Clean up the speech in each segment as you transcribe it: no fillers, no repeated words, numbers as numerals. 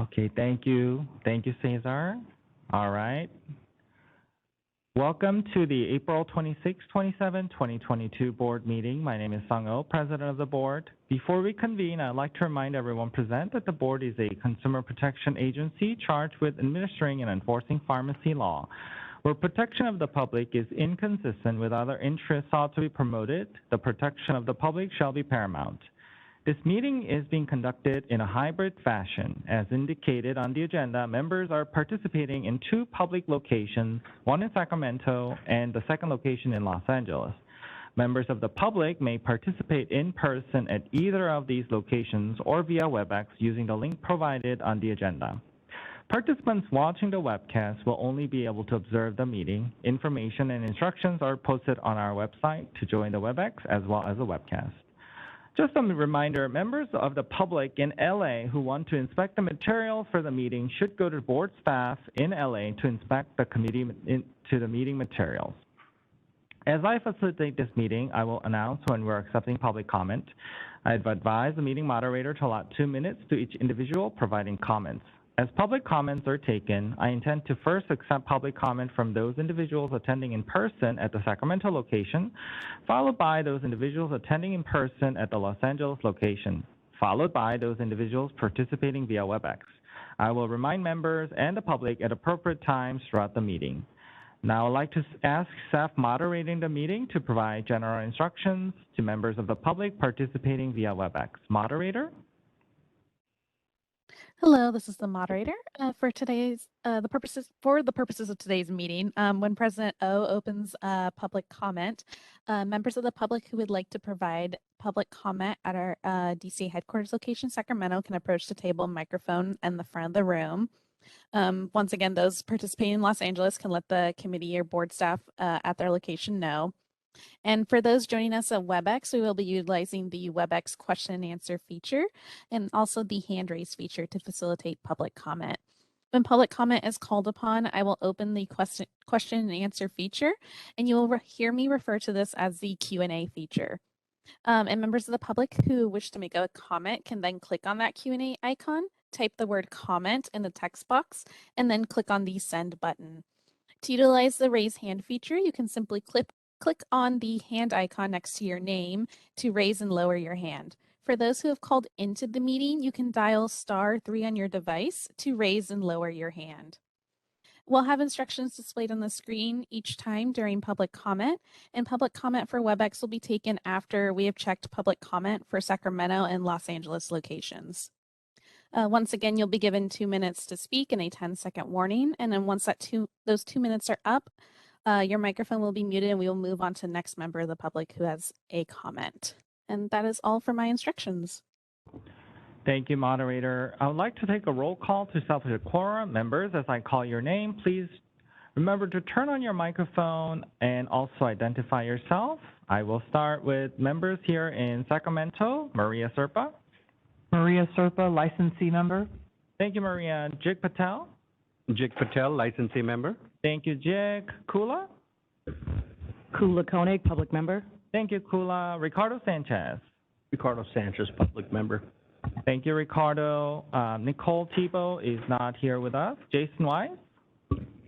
Okay, thank you. Thank you, Cesar. All right. Welcome to the April 26, 27, 2022 board meeting. My name is Sung Oh, president of the board. Before we convene, I'd like to remind everyone present that the board is a consumer protection agency charged with administering and enforcing pharmacy law. Where protection of the public is inconsistent with other interests sought to be promoted, the protection of the public shall be paramount. This meeting is being conducted in a hybrid fashion. As indicated on the agenda, members are participating in two public locations, one in Sacramento and the second location in Los Angeles. Members of the public may participate in person at either of these locations or via WebEx using the link provided on the agenda. Participants watching the webcast will only be able to observe the meeting. Information and instructions are posted on our website to join the WebEx as well as the webcast. Just a reminder, members of the public in LA who want to inspect the materials for the meeting should go to board staff in LA to inspect the meeting materials. As I facilitate this meeting, I will announce when we're accepting public comment. I've advised the meeting moderator to allot 2 minutes to each individual providing comments. As public comments are taken, I intend to first accept public comment from those individuals attending in person at the Sacramento location, followed by those individuals attending in person at the Los Angeles location, followed by those individuals participating via WebEx. I will remind members and the public at appropriate times throughout the meeting. Now I'd like to ask staff moderating the meeting to provide general instructions to members of the public participating via WebEx. Moderator? Hello, this is the moderator for today's the purposes of today's meeting. When President O opens public comment, members of the public who would like to provide public comment at our DC headquarters location, Sacramento, can approach the table microphone in the front of the room. Once again, those participating in Los Angeles can let the committee or board staff at their location know. And for those joining us at WebEx, we will be utilizing the WebEx question and answer feature and also the hand raise feature to facilitate public comment. When public comment is called upon, I will open the question and answer feature, and you will hear me refer to this as the Q&A feature. And members of the public who wish to make a comment can then click on that Q&A icon, type the word comment in the text box, and then click on the send button. To utilize the raise hand feature, you can simply click on the hand icon next to your name to raise and lower your hand. For those who have called into the meeting, you can dial *3 on your device to raise and lower your hand. We'll have instructions displayed on the screen each time during public comment, and public comment for WebEx will be taken after we have checked public comment for Sacramento and Los Angeles locations. Once again, you'll be given 2 minutes to speak and a 10-second warning, and then once those 2 minutes are up, your microphone will be muted and we will move on to the next member of the public who has a comment. And that is all for my instructions. Thank you, moderator. I would like to take a roll call to establish a quorum. Members, as I call your name, please remember to turn on your microphone and also identify yourself. I will start with members here in Sacramento. Maria Serpa. Maria Serpa, licensee member. Thank you, Maria. Jig Patel. Jig Patel, licensee member. Thank you, Jig. Kula. Kula Koenig, public member. Thank you, Kula. Ricardo Sanchez. Ricardo Sanchez, public member. Thank you, Ricardo. Nicole Tebow is not here with us. Jason Weiss.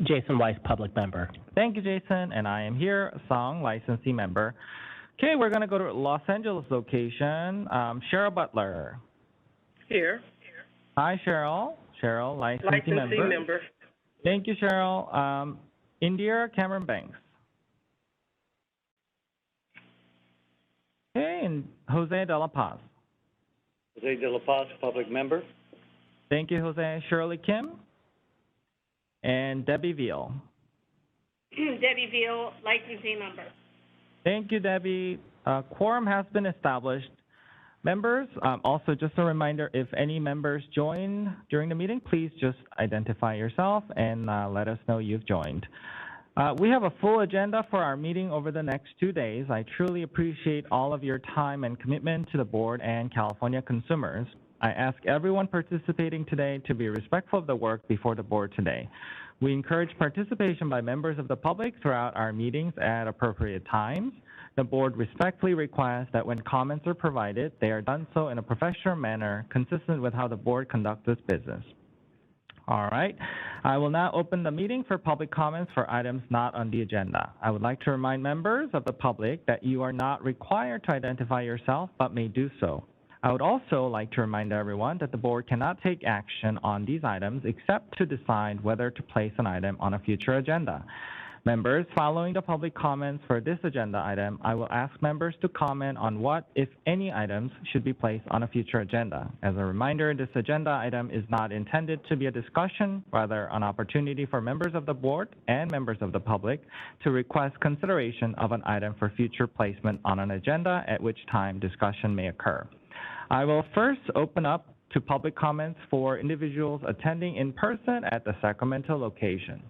Jason Weiss, public member. Thank you, Jason. And I am here, Song, licensee member. Okay, we're going to go to Los Angeles location. Cheryl Butler. Here. Hi, Cheryl. Cheryl, licensee member. Thank you, Cheryl. Indira Cameron Banks. Okay, and Jose De La Paz. Jose De La Paz, public member. Thank you, Jose. Shirley Kim. And Debbie Veal. Debbie Veal, licensee member. Thank you, Debbie. Quorum has been established. Members, also just a reminder, if any members join during the meeting, please just identify yourself and let us know you've joined. We have a full agenda for our meeting over the next 2 days. I truly appreciate all of your time and commitment to the board and California consumers. I ask everyone participating today to be respectful of the work before the board today. We encourage participation by members of the public throughout our meetings at appropriate times. The board respectfully requests that when comments are provided, they are done so in a professional manner consistent with how the board conducts its business. All right. I will now open the meeting for public comments for items not on the agenda. I would like to remind members of the public that you are not required to identify yourself, but may do so. I would also like to remind everyone that the board cannot take action on these items except to decide whether to place an item on a future agenda. Members, following the public comments for this agenda item, I will ask members to comment on what, if any, items should be placed on a future agenda. As a reminder, this agenda item is not intended to be a discussion, rather an opportunity for members of the board and members of the public to request consideration of an item for future placement on an agenda, at which time discussion may occur. I will first open up to public comments for individuals attending in person at the Sacramento location.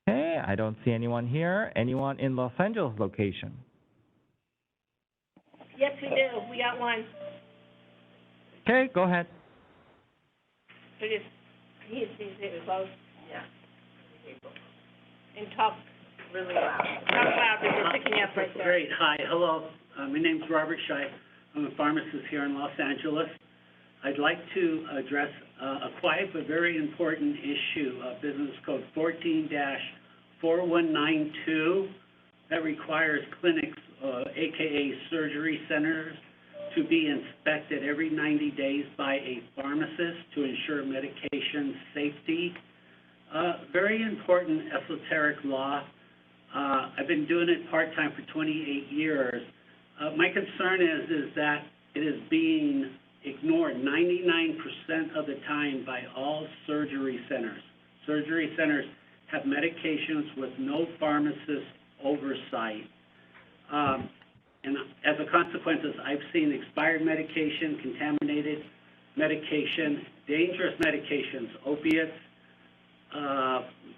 Okay, I don't see anyone here. Anyone in Los Angeles location? Yes, we do. We got one. Okay, go ahead. So just, he's it close. Yeah. And talk really loud. Talk loud because you're picking up right there. Great, hi, hello. My name's Robert Scheib. I'm a pharmacist here in Los Angeles. I'd like to address a quiet but very important issue, Business Code 14-4192, that requires clinics, AKA surgery centers, to be inspected every 90 days by a pharmacist to ensure medication safety. Very important esoteric law. I've been doing it part-time for 28 years. My concern is that it is being ignored 99% of the time by all surgery centers. Surgery centers have medications with no pharmacist oversight. And as a consequence, I've seen expired medication, contaminated medication, dangerous medications, opiates,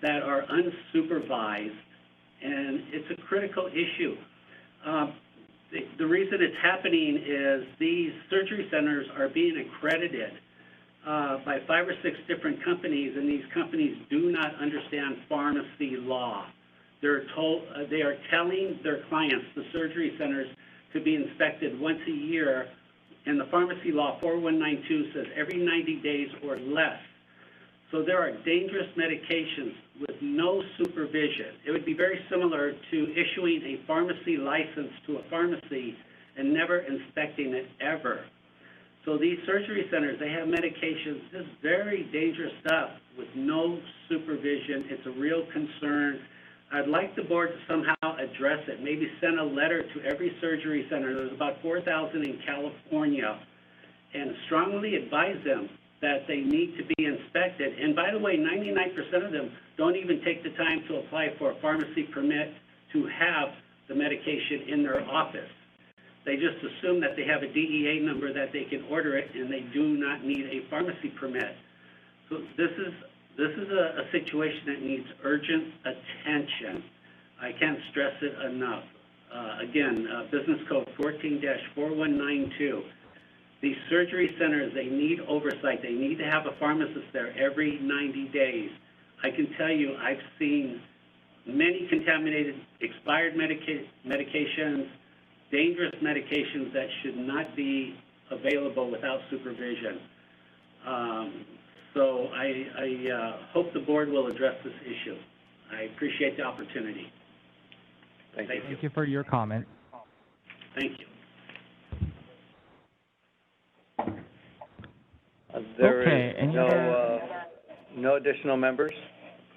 that are unsupervised, and it's a critical issue. The reason it's happening is these surgery centers are being accredited by 5 or 6 different companies, and these companies do not understand pharmacy law. They are telling their clients, the surgery centers, to be inspected once a year, and the pharmacy law 4192 says every 90 days or less. So there are dangerous medications with no supervision. It would be very similar to issuing a pharmacy license to a pharmacy and never inspecting it ever. So these surgery centers, they have medications, this very dangerous stuff with no supervision. It's a real concern. I'd like the board to somehow address it, maybe send a letter to every surgery center. There's about 4,000 in California, and strongly advise them that they need to be inspected. And by the way, 99% of them don't even take the time to apply for a pharmacy permit to have the medication in their office. They just assume that they have a DEA number that they can order it, and they do not need a pharmacy permit. So this is a situation that needs urgent attention. I can't stress it enough. Again, Business Code 14-4192. These surgery centers, they need oversight. They need to have a pharmacist there every 90 days. I can tell you I've seen many contaminated, expired medications, dangerous medications that should not be available without supervision. So I hope the board will address this issue. I appreciate the opportunity. Thank you. Thank you for your comment. Thank you. There Okay, is any other- no additional members.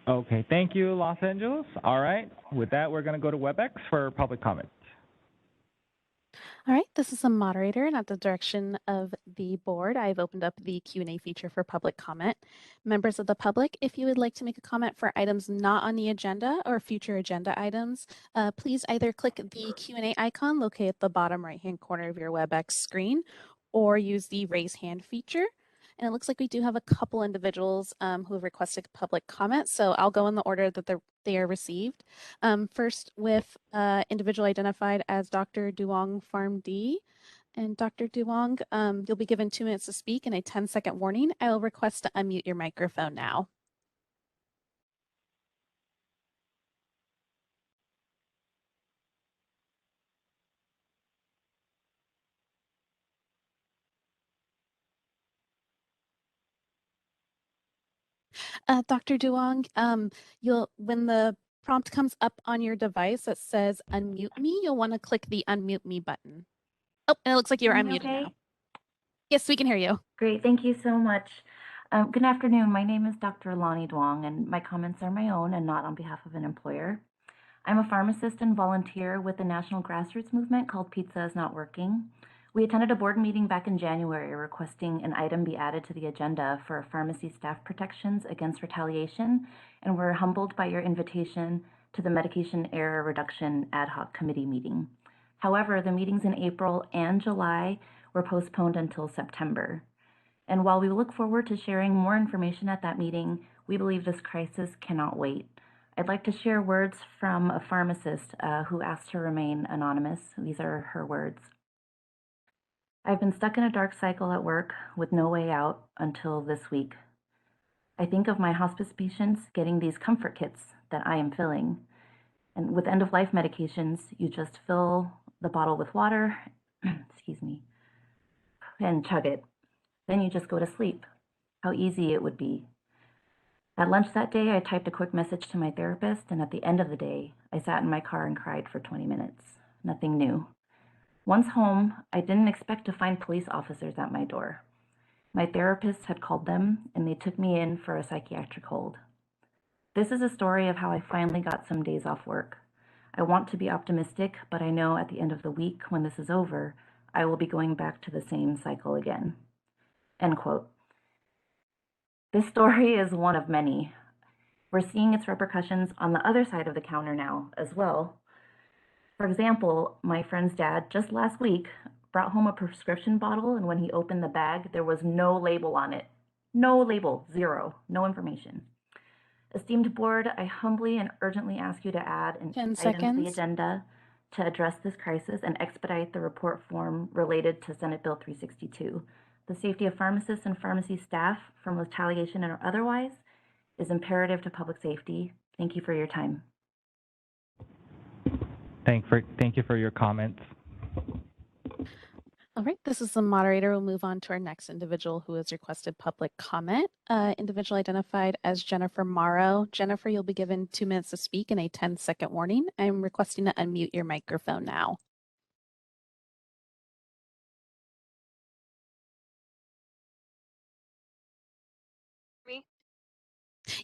Okay, thank you, Los Angeles. All right, with that, we're going to go to WebEx for public comment. All right, this is a moderator, and at the direction of the board, I've opened up the Q&A feature for public comment. Members of the public, if you would like to make a comment for items not on the agenda or future agenda items, please either click the Q&A icon located at the bottom right-hand corner of your WebEx screen, or use the raise hand feature. And it looks like we do have a couple individuals who have requested public comment, so I'll go in the order that they are received. First with individual identified as Dr. Duong Farm D. And Dr. Duong, you'll be given 2 minutes to speak and a 10-second warning. I will request to unmute your microphone now. Dr. Duong, when the prompt comes up on your device that says unmute me, you'll want to click the unmute me button. Oh, and it looks like you're Can you unmuted okay? now. Yes, we can hear you. Great, thank you so much. Good afternoon. My name is Dr. Lonnie Duong, and my comments are my own and not on behalf of an employer. I'm a pharmacist and volunteer with the national grassroots movement called Pizza is Not Working. We attended a board meeting back in January requesting an item be added to the agenda for pharmacy staff protections against retaliation, and we're humbled by your invitation to the Medication Error Reduction Ad Hoc Committee meeting. However, the meetings in April and July were postponed until September. And while we look forward to sharing more information at that meeting, we believe this crisis cannot wait. I'd like to share words from a pharmacist who asked to remain anonymous. These are her words. I've been stuck in a dark cycle at work with no way out until this week. I think of my hospice patients getting these comfort kits that I am filling. And with end-of-life medications, you just fill the bottle with water, excuse me, and chug it. Then you just go to sleep. How easy it would be. At lunch that day, I typed a quick message to my therapist, and at the end of the day, I sat in my car and cried for 20 minutes. Nothing new. Once home, I didn't expect to find police officers at my door. My therapist had called them, and they took me in for a psychiatric hold. This is a story of how I finally got some days off work. I want to be optimistic, but I know at the end of the week, when this is over, I will be going back to the same cycle again. End quote. This story is one of many. We're seeing its repercussions on the other side of the counter now as well. For example, my friend's dad just last week brought home a prescription bottle, and when he opened the bag, there was no label on it. No label, zero, no information. Esteemed board, I humbly and urgently ask you to add an 10 item to seconds. the agenda to address this crisis and expedite the report form related to Senate Bill 362. The safety of pharmacists and pharmacy staff from retaliation or otherwise is imperative to public safety. Thank you for your time. Thank you for your comments. All right, this is the moderator. We'll move on to our next individual who has requested public comment. Individual identified as Jennifer Morrow. Jennifer, you'll be given 2 minutes to speak and a 10-second warning. I'm requesting to unmute your microphone now. Me?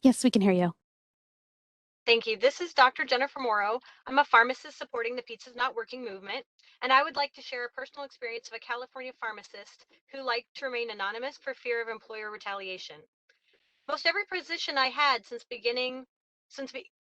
Yes, we can hear you. Thank you. This is Dr. Jennifer Morrow. I'm a pharmacist supporting the Pizza's Not Working movement, and I would like to share a personal experience of a California pharmacist who liked to remain anonymous for fear of employer retaliation. Most every position I had since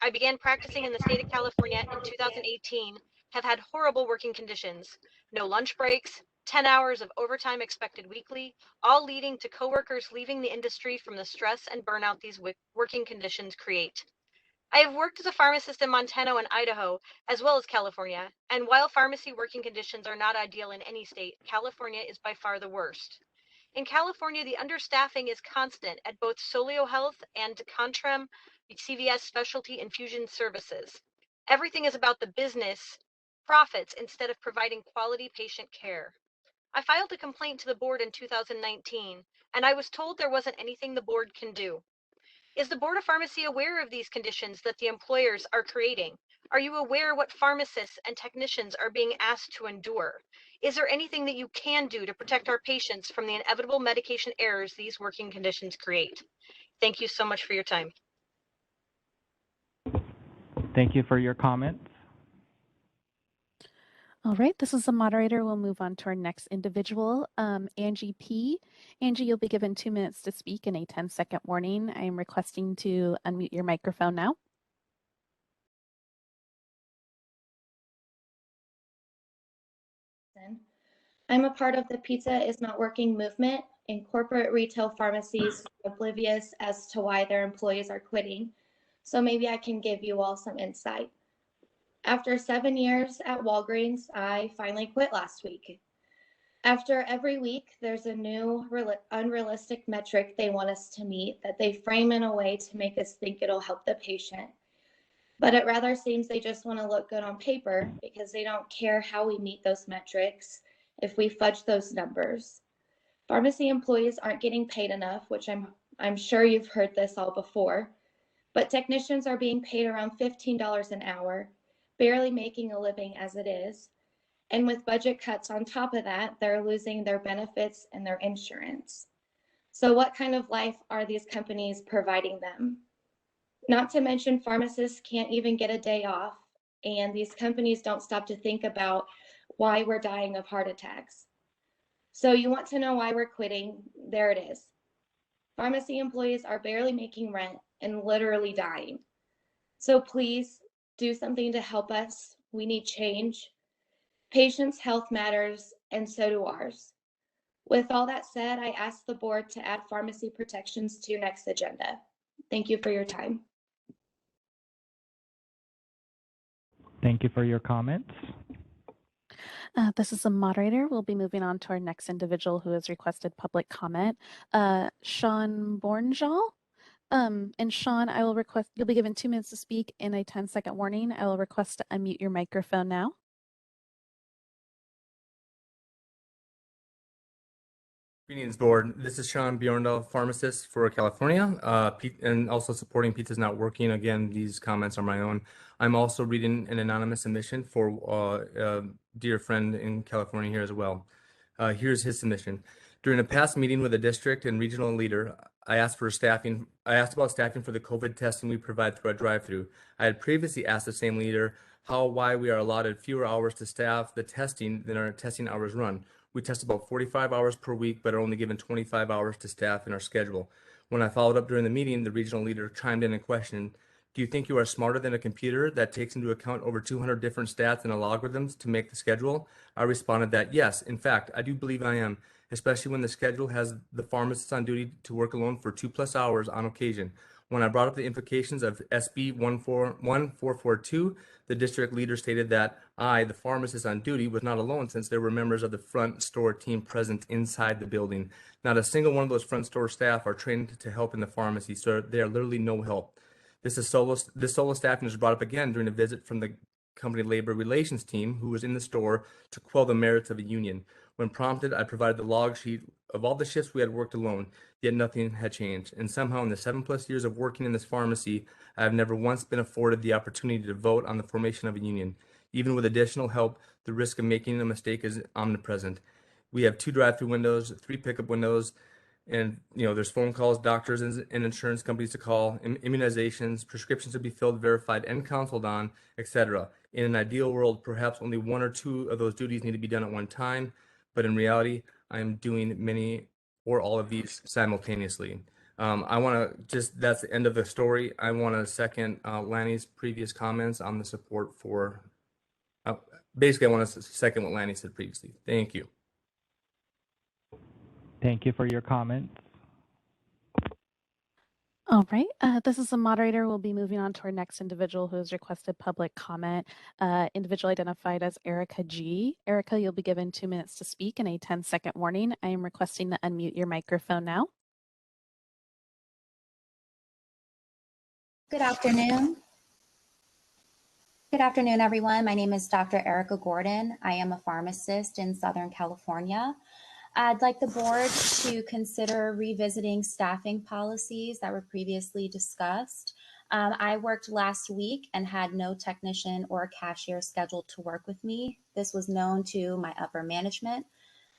I began practicing in the state of California in 2018 have had horrible working conditions. No lunch breaks, 10 hours of overtime expected weekly, all leading to coworkers leaving the industry from the stress and burnout these working conditions create. I have worked as a pharmacist in Montana and Idaho, as well as California, and while pharmacy working conditions are not ideal in any state, California is by far the worst. In California, the understaffing is constant at both Solio Health and Contram CVS Specialty Infusion Services. Everything is about the business, profits, instead of providing quality patient care. I filed a complaint to the board in 2019, and I was told there wasn't anything the board can do. Is the Board of Pharmacy aware of these conditions that the employers are creating? Are you aware what pharmacists and technicians are being asked to endure? Is there anything that you can do to protect our patients from the inevitable medication errors these working conditions create? Thank you so much for your time. Thank you for your comments. All right, this is the moderator. We'll move on to our next individual, Angie P. Angie, you'll be given 2 minutes to speak and a 10-second warning. I am requesting to unmute your microphone now. I'm a part of the Pizza is Not Working movement, and corporate retail pharmacies are oblivious as to why their employees are quitting. So maybe I can give you all some insight. After 7 years at Walgreens, I finally quit last week. After every week, there's a new unrealistic metric they want us to meet that they frame in a way to make us think it'll help the patient. But it rather seems they just want to look good on paper because they don't care how we meet those metrics if we fudge those numbers. Pharmacy employees aren't getting paid enough, which I'm I'm sure you've heard this all before, but technicians are being paid around $15 an hour, barely making a living as it is. And with budget cuts on top of that, they're losing their benefits and their insurance. So what kind of life are these companies providing them? Not to mention pharmacists can't even get a day off, and these companies don't stop to think about why we're dying of heart attacks. So you want to know why we're quitting? There it is. Pharmacy employees are barely making rent and literally dying. So please do something to help us. We need change. Patients' health matters, and so do ours. With all that said, I ask the board to add pharmacy protections to your next agenda. Thank you for your time. Thank you for your comments. This is the moderator. We'll be moving on to our next individual who has requested public comment, Sean Bornjal. And Sean, I will request, you'll be given 2 minutes to speak in a 10-second warning. I will request to unmute your microphone now. Greetings, board. This is Sean Bjorndal, pharmacist for California, and also supporting Pizza's Not Working. Again, these comments are my own. I'm also reading an anonymous submission for a dear friend in California here as well. Here's his submission. During a past meeting with a district and regional leader, I asked about staffing for the COVID testing we provide through our drive-through. I had previously asked the same leader why we are allotted fewer hours to staff the testing than our testing hours run. We test about 45 hours per week, but are only given 25 hours to staff in our schedule. When I followed up during the meeting, the regional leader chimed in and questioned, "Do you think you are smarter than a computer that takes into account over 200 different stats and algorithms to make the schedule?" I responded that, yes, in fact, I do believe I am, especially when the schedule has the pharmacist on duty to work alone for 2+ hours on occasion. When I brought up the implications of SB 1442, the district leader stated that I, the pharmacist on duty, was not alone since there were members of the front store team present inside the building. Not a single one of those front store staff are trained to help in the pharmacy, so they are literally no help. This solo staffing was brought up again during a visit from the company labor relations team who was in the store to quell the merits of a union. When prompted, I provided the log sheet of all the shifts we had worked alone, yet nothing had changed. And somehow in the 7+ years of working in this pharmacy, I have never once been afforded the opportunity to vote on the formation of a union. Even with additional help, the risk of making a mistake is omnipresent. We have 2 drive-through windows, 3 pickup windows, and there's phone calls, doctors and insurance companies to call, immunizations, prescriptions to be filled, verified, and counseled on, etc. In an ideal world, perhaps only 1 or 2 of those duties need to be done at one time, but in reality, I am doing many or all of these simultaneously. I want to that's the end of the story. I want to second Lanny's previous comments on the support for, basically I want to second what Lanny said previously. Thank you. Thank you for your comments. All right, this is the moderator. We'll be moving on to our next individual who has requested public comment. Individual identified as Erica G. Erica, you'll be given 2 minutes to speak and a 10-second warning. I am requesting to unmute your microphone now. Good afternoon. Good afternoon, everyone. My name is Dr. Erica Gordon. I am a pharmacist in Southern California. I'd like the board to consider revisiting staffing policies that were previously discussed. I worked last week and had no technician or cashier scheduled to work with me. This was known to my upper management.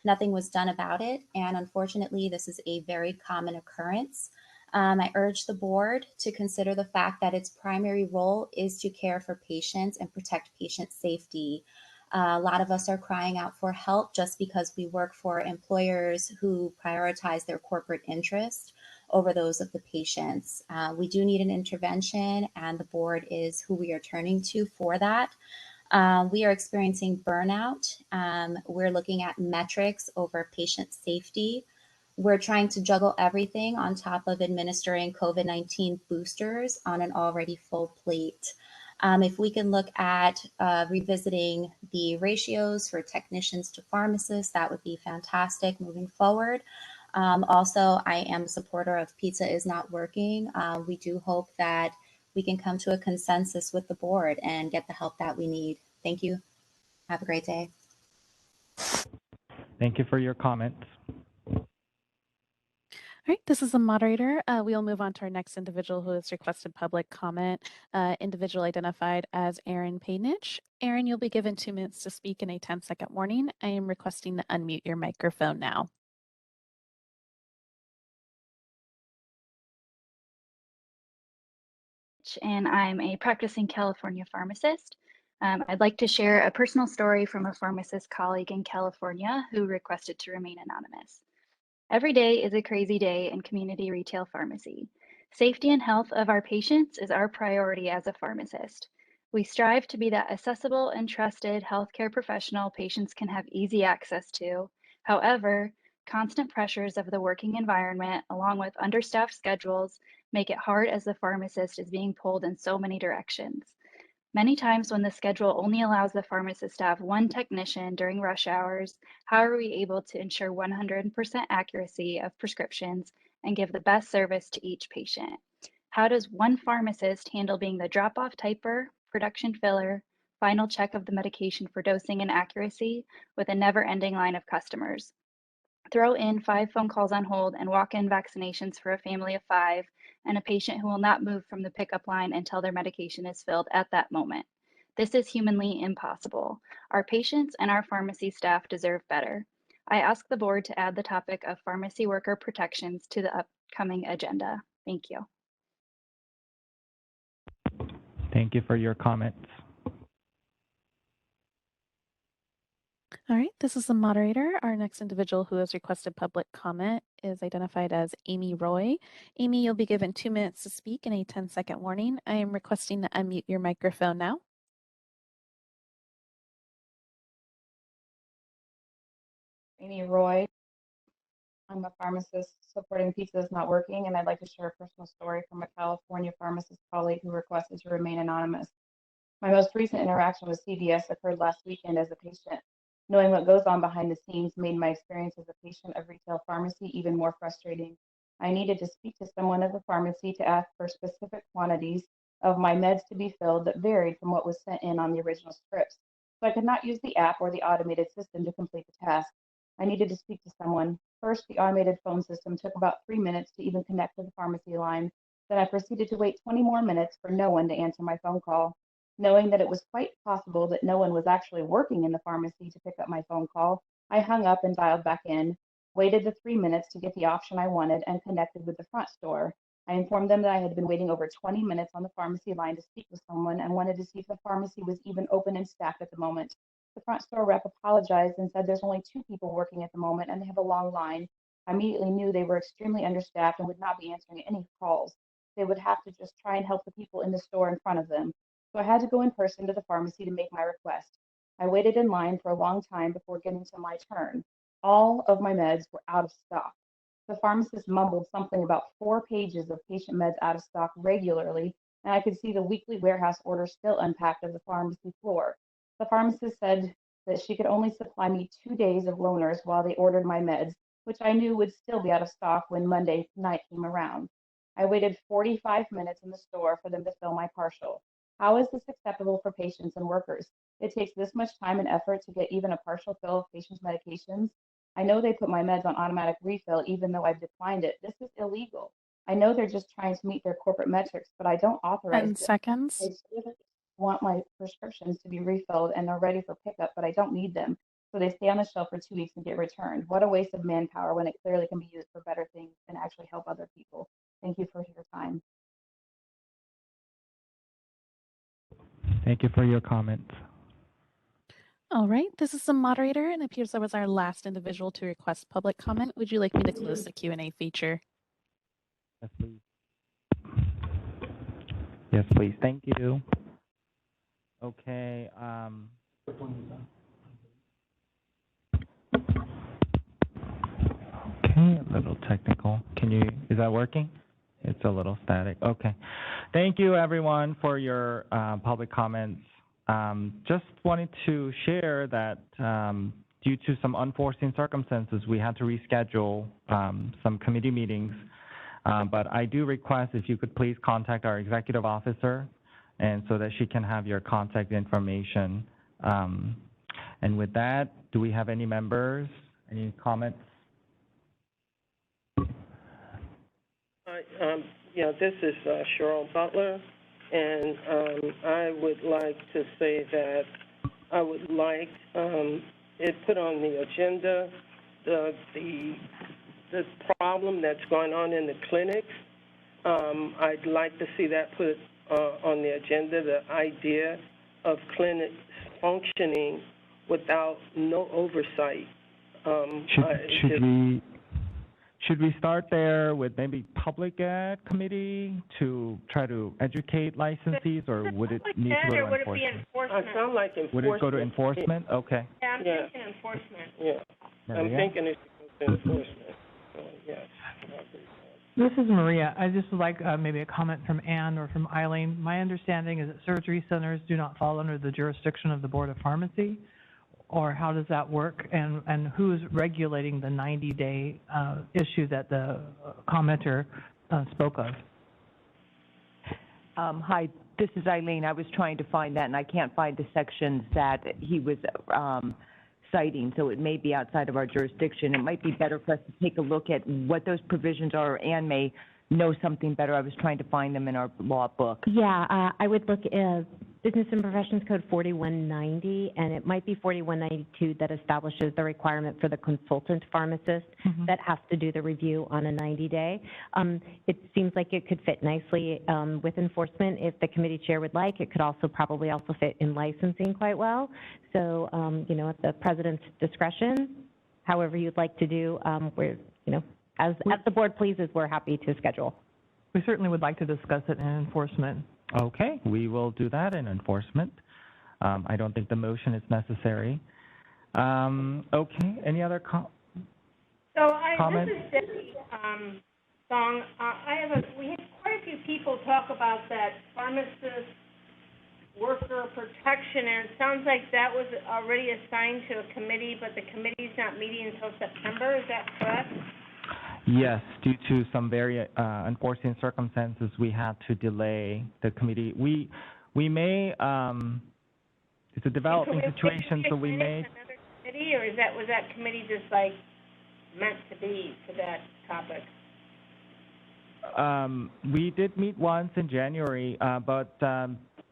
Nothing was done about it, and unfortunately, this is a very common occurrence. I urge the board to consider the fact that its primary role is to care for patients and protect patient safety. A lot of us are crying out for help just because we work for employers who prioritize their corporate interest over those of the patients. We do need an intervention, and the board is who we are turning to for that. We are experiencing burnout. We're looking at metrics over patient safety. We're trying to juggle everything on top of administering COVID-19 boosters on an already full plate. If we can look at revisiting the ratios for technicians to pharmacists, that would be fantastic moving forward. Also, I am a supporter of Pizza is Not Working. We do hope that we can come to a consensus with the board and get the help that we need. Thank you. Have a great day. Thank you for your comments. All right, this is the moderator. We'll move on to our next individual who has requested public comment, individual identified as Aaron Paynich. Aaron, you'll be given 2 minutes to speak in a 10-second warning. I am requesting to unmute your microphone now. And I'm a practicing California pharmacist. I'd like to share a personal story from a pharmacist colleague in California who requested to remain anonymous. Every day is a crazy day in community retail pharmacy. Safety and health of our patients is our priority as a pharmacist. We strive to be that accessible and trusted healthcare professional patients can have easy access to. However, constant pressures of the working environment, along with understaffed schedules, make it hard as the pharmacist is being pulled in so many directions. Many times when the schedule only allows the pharmacist to have one technician during rush hours, how are we able to ensure 100% accuracy of prescriptions and give the best service to each patient? How does one pharmacist handle being the drop-off typer, production filler, final check of the medication for dosing and accuracy with a never-ending line of customers? Throw in 5 phone calls on hold and walk-in vaccinations for a family of 5 and a patient who will not move from the pickup line until their medication is filled at that moment. This is humanly impossible. Our patients and our pharmacy staff deserve better. I ask the board to add the topic of pharmacy worker protections to the upcoming agenda. Thank you. Thank you for your comments. All right, this is the moderator. Our next individual who has requested public comment is identified as Amy Roy. Amy, you'll be given 2 minutes to speak in a 10-second warning. I am requesting to unmute your microphone now. Amy Roy. I'm a pharmacist supporting Pizza is Not Working, and I'd like to share a personal story from a California pharmacist colleague who requested to remain anonymous. My most recent interaction with CVS occurred last weekend as a patient. Knowing what goes on behind the scenes made my experience as a patient of retail pharmacy even more frustrating. I needed to speak to someone at the pharmacy to ask for specific quantities of my meds to be filled that varied from what was sent in on the original scripts. So I could not use the app or the automated system to complete the task. I needed to speak to someone. First, the automated phone system took about 3 minutes to even connect to the pharmacy line. Then I proceeded to wait 20 more minutes for no one to answer my phone call. Knowing that it was quite possible that no one was actually working in the pharmacy to pick up my phone call, I hung up and dialed back in, waited the 3 minutes to get the option I wanted, and connected with the front store. I informed them that I had been waiting over 20 minutes on the pharmacy line to speak with someone and wanted to see if the pharmacy was even open and staffed at the moment. The front store rep apologized and said there's only 2 people working at the moment and they have a long line. I immediately knew they were extremely understaffed and would not be answering any calls. They would have to just try and help the people in the store in front of them. So I had to go in person to the pharmacy to make my request. I waited in line for a long time before getting to my turn. All of my meds were out of stock. The pharmacist mumbled something about 4 pages of patient meds out of stock regularly, and I could see the weekly warehouse order still unpacked of the pharmacy floor. The pharmacist said that she could only supply me 2 days of loaners while they ordered my meds, which I knew would still be out of stock when Monday night came around. I waited 45 minutes in the store for them to fill my partial. How is this acceptable for patients and workers? It takes this much time and effort to get even a partial fill of patients' medications. I know they put my meds on automatic refill even though I've declined it. This is illegal. I know they're just trying to meet their corporate metrics, but I don't authorize 10 this. seconds. I just want my prescriptions to be refilled and they're ready for pickup, but I don't need them. So they stay on the shelf for 2 weeks and get returned. What a waste of manpower when it clearly can be used for better things and actually help other people. Thank you for your time. Thank you for your comments. All right, this is the moderator, and it appears that was our last individual to request public comment. Would you like me to close the Q&A feature? Yes, please. Yes, please. Thank you. Okay. Okay, a little technical. Is that working? It's a little static. Okay. Thank you, everyone, for your public comments. Just wanted to share that due to some unforeseen circumstances, we had to reschedule some committee meetings. But I do request if you could please contact our executive officer and so that she can have your contact information. And with that, do we have any members? Any comments? This is Cheryl Butler, and I would like to say that I would like it put on the agenda the problem that's going on in the clinics. I'd like to see that put on the agenda, the idea of clinics functioning without no oversight. Should we start there with maybe public ed committee to try to educate licensees, or would it need to go to Would it be enforcement? enforcement? I sound like enforcement. Would it go to enforcement? Okay. Yeah, I'm thinking enforcement. Yeah, I'm Maria? thinking it should go to enforcement. So, yes. This is Maria. I just would like maybe a comment from Ann or from Eileen. My understanding is that surgery centers do not fall under the jurisdiction of the Board of Pharmacy, or how does that work? And who is regulating the 90-day issue that the commenter spoke of? Hi, this is Eileen. I was trying to find that, and I can't find the sections that he was citing, so it may be outside of our jurisdiction. It might be better for us to take a look at what those provisions are. Anne may know something better. I was trying to find them in our law book. Yeah, I would look at Business and Professions Code 4190, and it might be 4192 that establishes the requirement for the consultant pharmacist that has to do the review on a 90-day. It seems like it could fit nicely with enforcement if the committee chair would like. It could also probably also fit in licensing quite well. So, at the president's discretion, however you'd like to do, we're, as the board pleases, we're happy to schedule. We certainly would like to discuss it in enforcement. Okay, we will do that in enforcement. I don't think the motion is necessary. Okay, any other comments? This is Debbie Song. We had quite a few people talk about that pharmacist worker protection, and it sounds like that was already assigned to a committee, but the committee's not meeting until September. Is that correct? Yes, due to some very unforeseen circumstances, we had to delay the committee. We may, it's a developing situation, so we may. Another committee, or was that committee just meant to be for that topic? We did meet once in January, but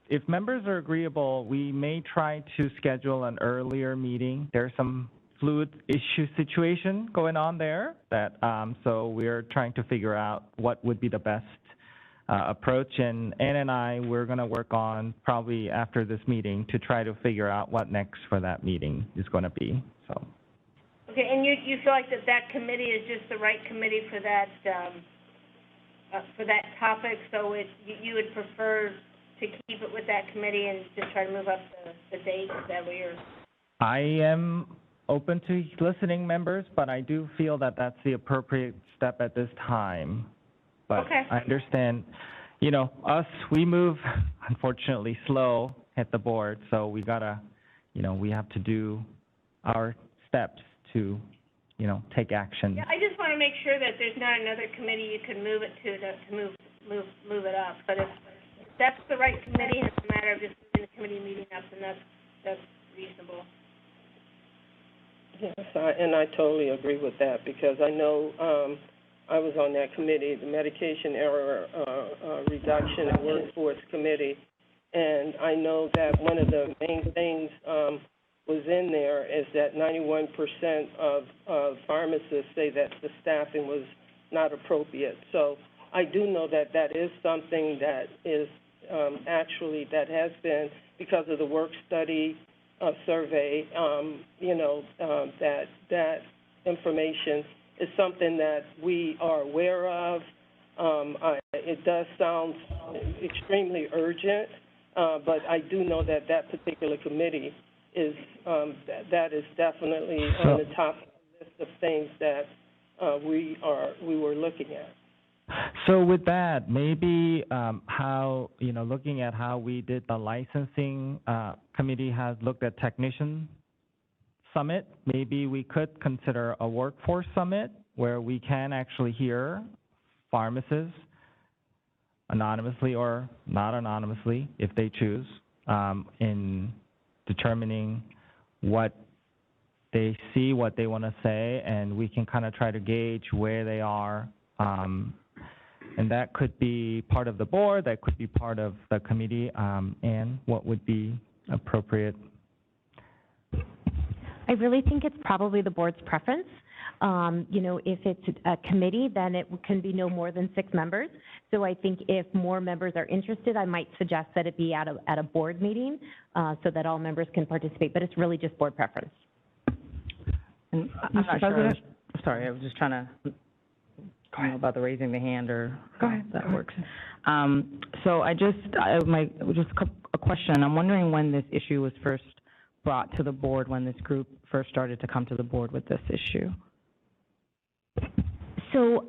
if members are agreeable, we may try to schedule an earlier meeting. There's some fluid issue situation going on there that so we're trying to figure out what would be the best approach, and Ann and I, we're going to work on probably after this meeting to try to figure out what next for that meeting is going to be. So okay, and you feel like that committee is just the right committee for that topic, so you would prefer to keep it with that committee and just try to move up the date? Is that what you're... I am open to listening, members, but I do feel that that's the appropriate step at this time. But okay. I understand, we move, unfortunately, slow at the board, so we gotta, we have to do our steps to, take action. Yeah, I just want to make sure that there's not another committee you can move it to move it up. But if that's the right committee, and it's a matter of just moving the committee meeting up, then that's reasonable. Yes, and I totally agree with that, because I know I was on that committee, the Medication Error Reduction and Workforce Committee, and I know that one of the main things was in there is that 91% of pharmacists say that the staffing was not appropriate. So I do know that that is something that is actually, that has been, because of the work study survey, that information is something that we are aware of. It does sound extremely urgent, but I do know that that particular committee is, that is definitely on the top list of things that we were looking at. So with that, maybe how, looking at how we did the licensing committee has looked at technician summit, maybe we could consider a workforce summit where we can actually hear pharmacists anonymously or not anonymously, if they choose, in determining what they see, what they want to say, and we can kind of try to gauge where they are And that could be part of the board, that could be part of the committee, and what would be appropriate? I really think it's probably the board's preference. You know, if it's a committee, then it can be no more than 6 members. So I think if more members are interested, I might suggest that it be at a board meeting so that all members can participate, but it's really just board preference. And I'm not sure, sorry, I was just trying to know about the raising the hand or how that works. So a question. I'm wondering when this issue was first brought to the board, when this group first started to come to the board with this issue. So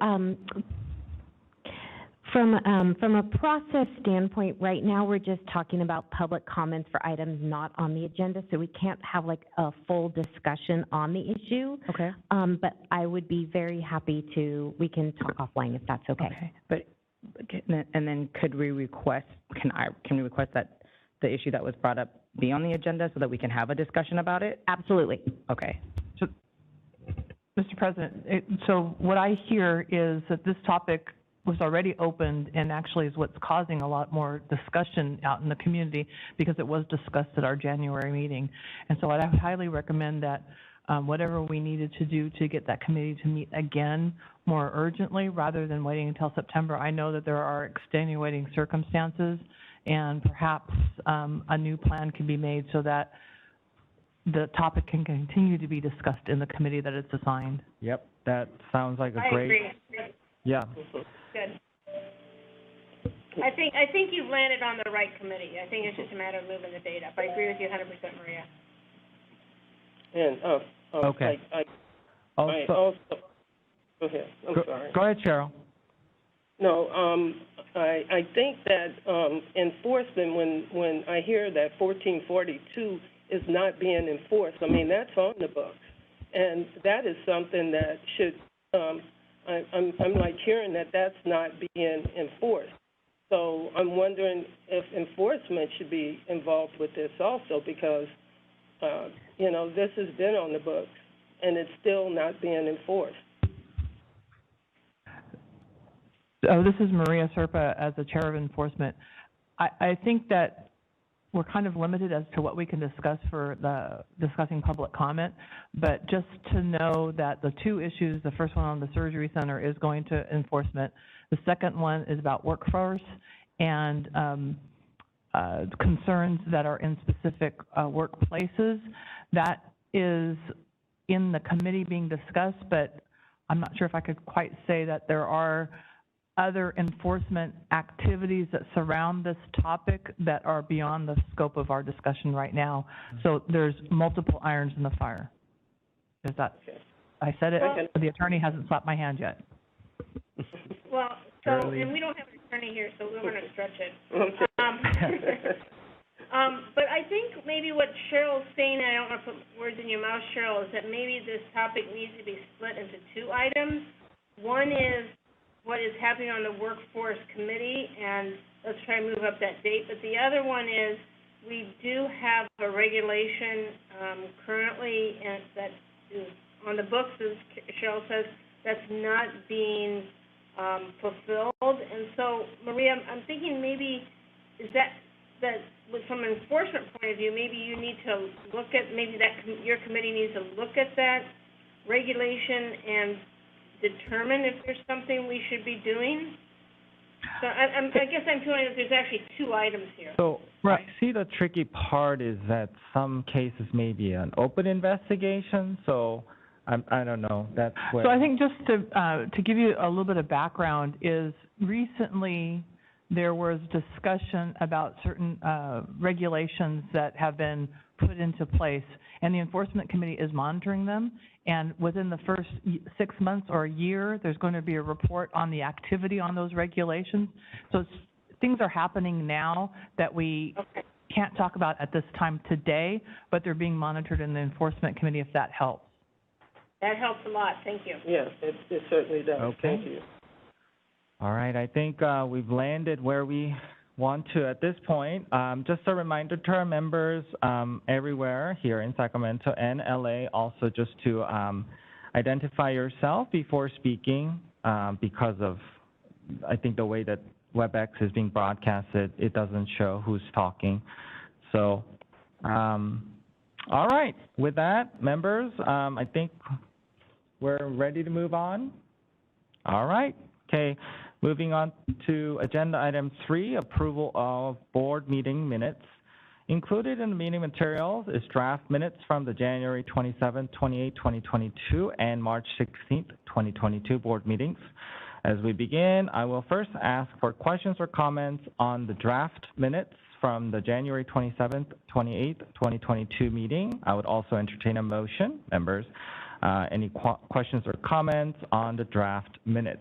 from a process standpoint, right now we're just talking about public comments for items not on the agenda, so we can't have like a full discussion on the issue. Okay. But I would be very happy we can talk offline if that's okay. Okay. But and then could we request? Can we request that the issue that was brought up be on the agenda so that we can have a discussion about it? Absolutely. Okay. So, Mr. President, so what I hear is that this topic was already opened and actually is what's causing a lot more discussion out in the community because it was discussed at our January meeting. And so I highly recommend that whatever we needed to do to get that committee to meet again more urgently rather than waiting until September. I know that there are extenuating circumstances and perhaps a new plan can be made so that the topic can continue to be discussed in the committee that it's assigned. Yep, that sounds like a great. I agree. Yeah. Good. I think you've landed on the right committee. I think it's just a matter of moving the date up. I agree with you 100%, Maria. And, okay. I also, go ahead, I'm sorry. Go ahead, Cheryl. No, I think that enforcement, when I hear that 1442 is not being enforced, I mean, that's on the books. And that is something that should, I'm like hearing that that's not being enforced. So I'm wondering if enforcement should be involved with this also because, you know, this has been on the books and it's still not being enforced. This is Maria Serpa as the Chair of Enforcement. I think that we're kind of limited as to what we can discuss for discussing public comment, but just to know that the 2 issues, the first one on the surgery center is going to enforcement. The second one is about workforce and concerns that are in specific workplaces. That is in the committee being discussed, but I'm not sure if I could quite say that there are other enforcement activities that surround this topic that are beyond the scope of our discussion right now. So there's multiple irons in the fire. Is that, I said it, but the attorney hasn't slapped my hand yet. Well, so, and we don't have an attorney here, so we're going to stretch it. But I think maybe what Cheryl's saying, and I don't want to put words in your mouth, Cheryl, is that maybe this topic needs to be split into 2 items. One is what is happening on the workforce committee, and let's try and move up that date. But the other one is we do have a regulation currently that is on the books, as Cheryl says, that's not being fulfilled. And so, Maria, I'm thinking maybe is that from an enforcement point of view, maybe you need to look at, maybe that your committee needs to look at that regulation and determine if there's something we should be doing. So I guess I'm feeling that there's actually 2 items here. So I see the tricky part is that some cases may be an open investigation, so I don't know. That's where. So I think just to give you a little bit of background is recently there was discussion about certain regulations that have been put into place, and the Enforcement Committee is monitoring them. And within the first 6 months or a year, there's going to be a report on the activity on those regulations. So things are happening now that we can't talk about at this time today, but they're being monitored in the Enforcement Committee if that helps. That helps a lot. Thank you. Yes, it certainly does. Okay. Thank you. All right, I think we've landed where we want to at this point. Just a reminder to our members everywhere here in Sacramento and LA, also just to identify yourself before speaking because of I think the way that WebEx is being broadcasted, it doesn't show who's talking. So, all right. With that, members, I think we're ready to move on. All right. Okay. Moving on to agenda item 3, approval of board meeting minutes. Included in the meeting materials is draft minutes from the January 27, 28, 2022 and March 16, 2022 board meetings. As we begin, I will first ask for questions or comments on the draft minutes from the January 27th, 28th, 2022 meeting. I would also entertain a motion, members. Any questions or comments on the draft minutes?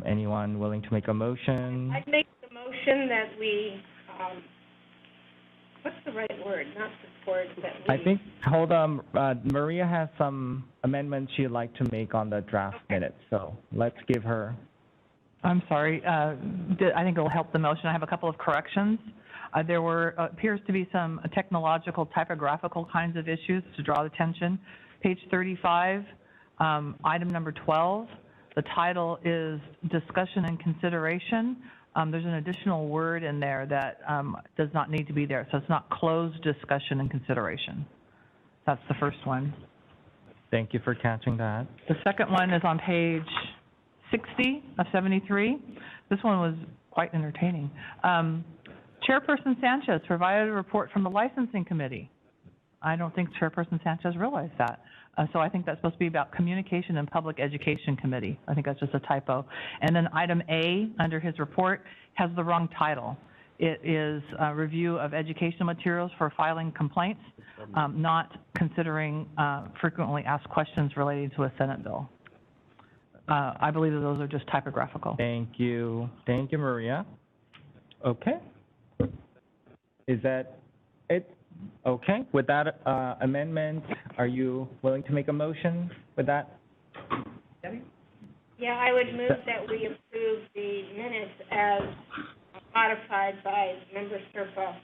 Anyone willing to make a motion? I'd make the motion that we, what's the right word? Not support, that we... I think, hold on, Maria has some amendments she'd like to make on the draft minutes, so let's give her. I'm sorry, I think it'll help the motion. I have a couple of corrections. There appears to be some technological, typographical kinds of issues to draw attention. Page 35, item number 12, the title is Discussion and Consideration. There's an additional word in there that does not need to be there, so it's not closed discussion and consideration. That's the first one. Thank you for catching that. The second one is on page 60 of 73. This one was quite entertaining. Chairperson Sanchez provided a report from the licensing committee. I don't think Chairperson Sanchez realized that. So I think that's supposed to be about Communication and Public Education Committee. I think that's just a typo. And then item A under his report has the wrong title. It is a review of educational materials for filing complaints, not considering frequently asked questions related to a Senate bill. I believe that those are just typographical. Thank you. Thank you, Maria. Okay. Is that it? Okay. With that amendment, are you willing to make a motion with that? Yeah, I would move that we approve the minutes as modified by Member Serpa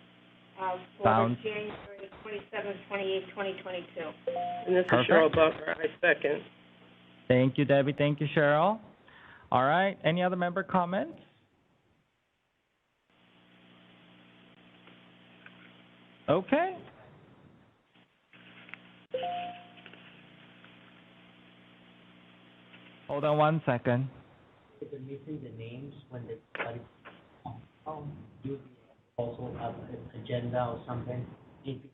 for January 27, 28, 2022. And this is Cheryl Butler. I second. Thank you, Debbie. Thank you, Cheryl. All right. Any other member comments? Okay. Hold on one second. If they're missing the names when they study, you also have an agenda or something. If you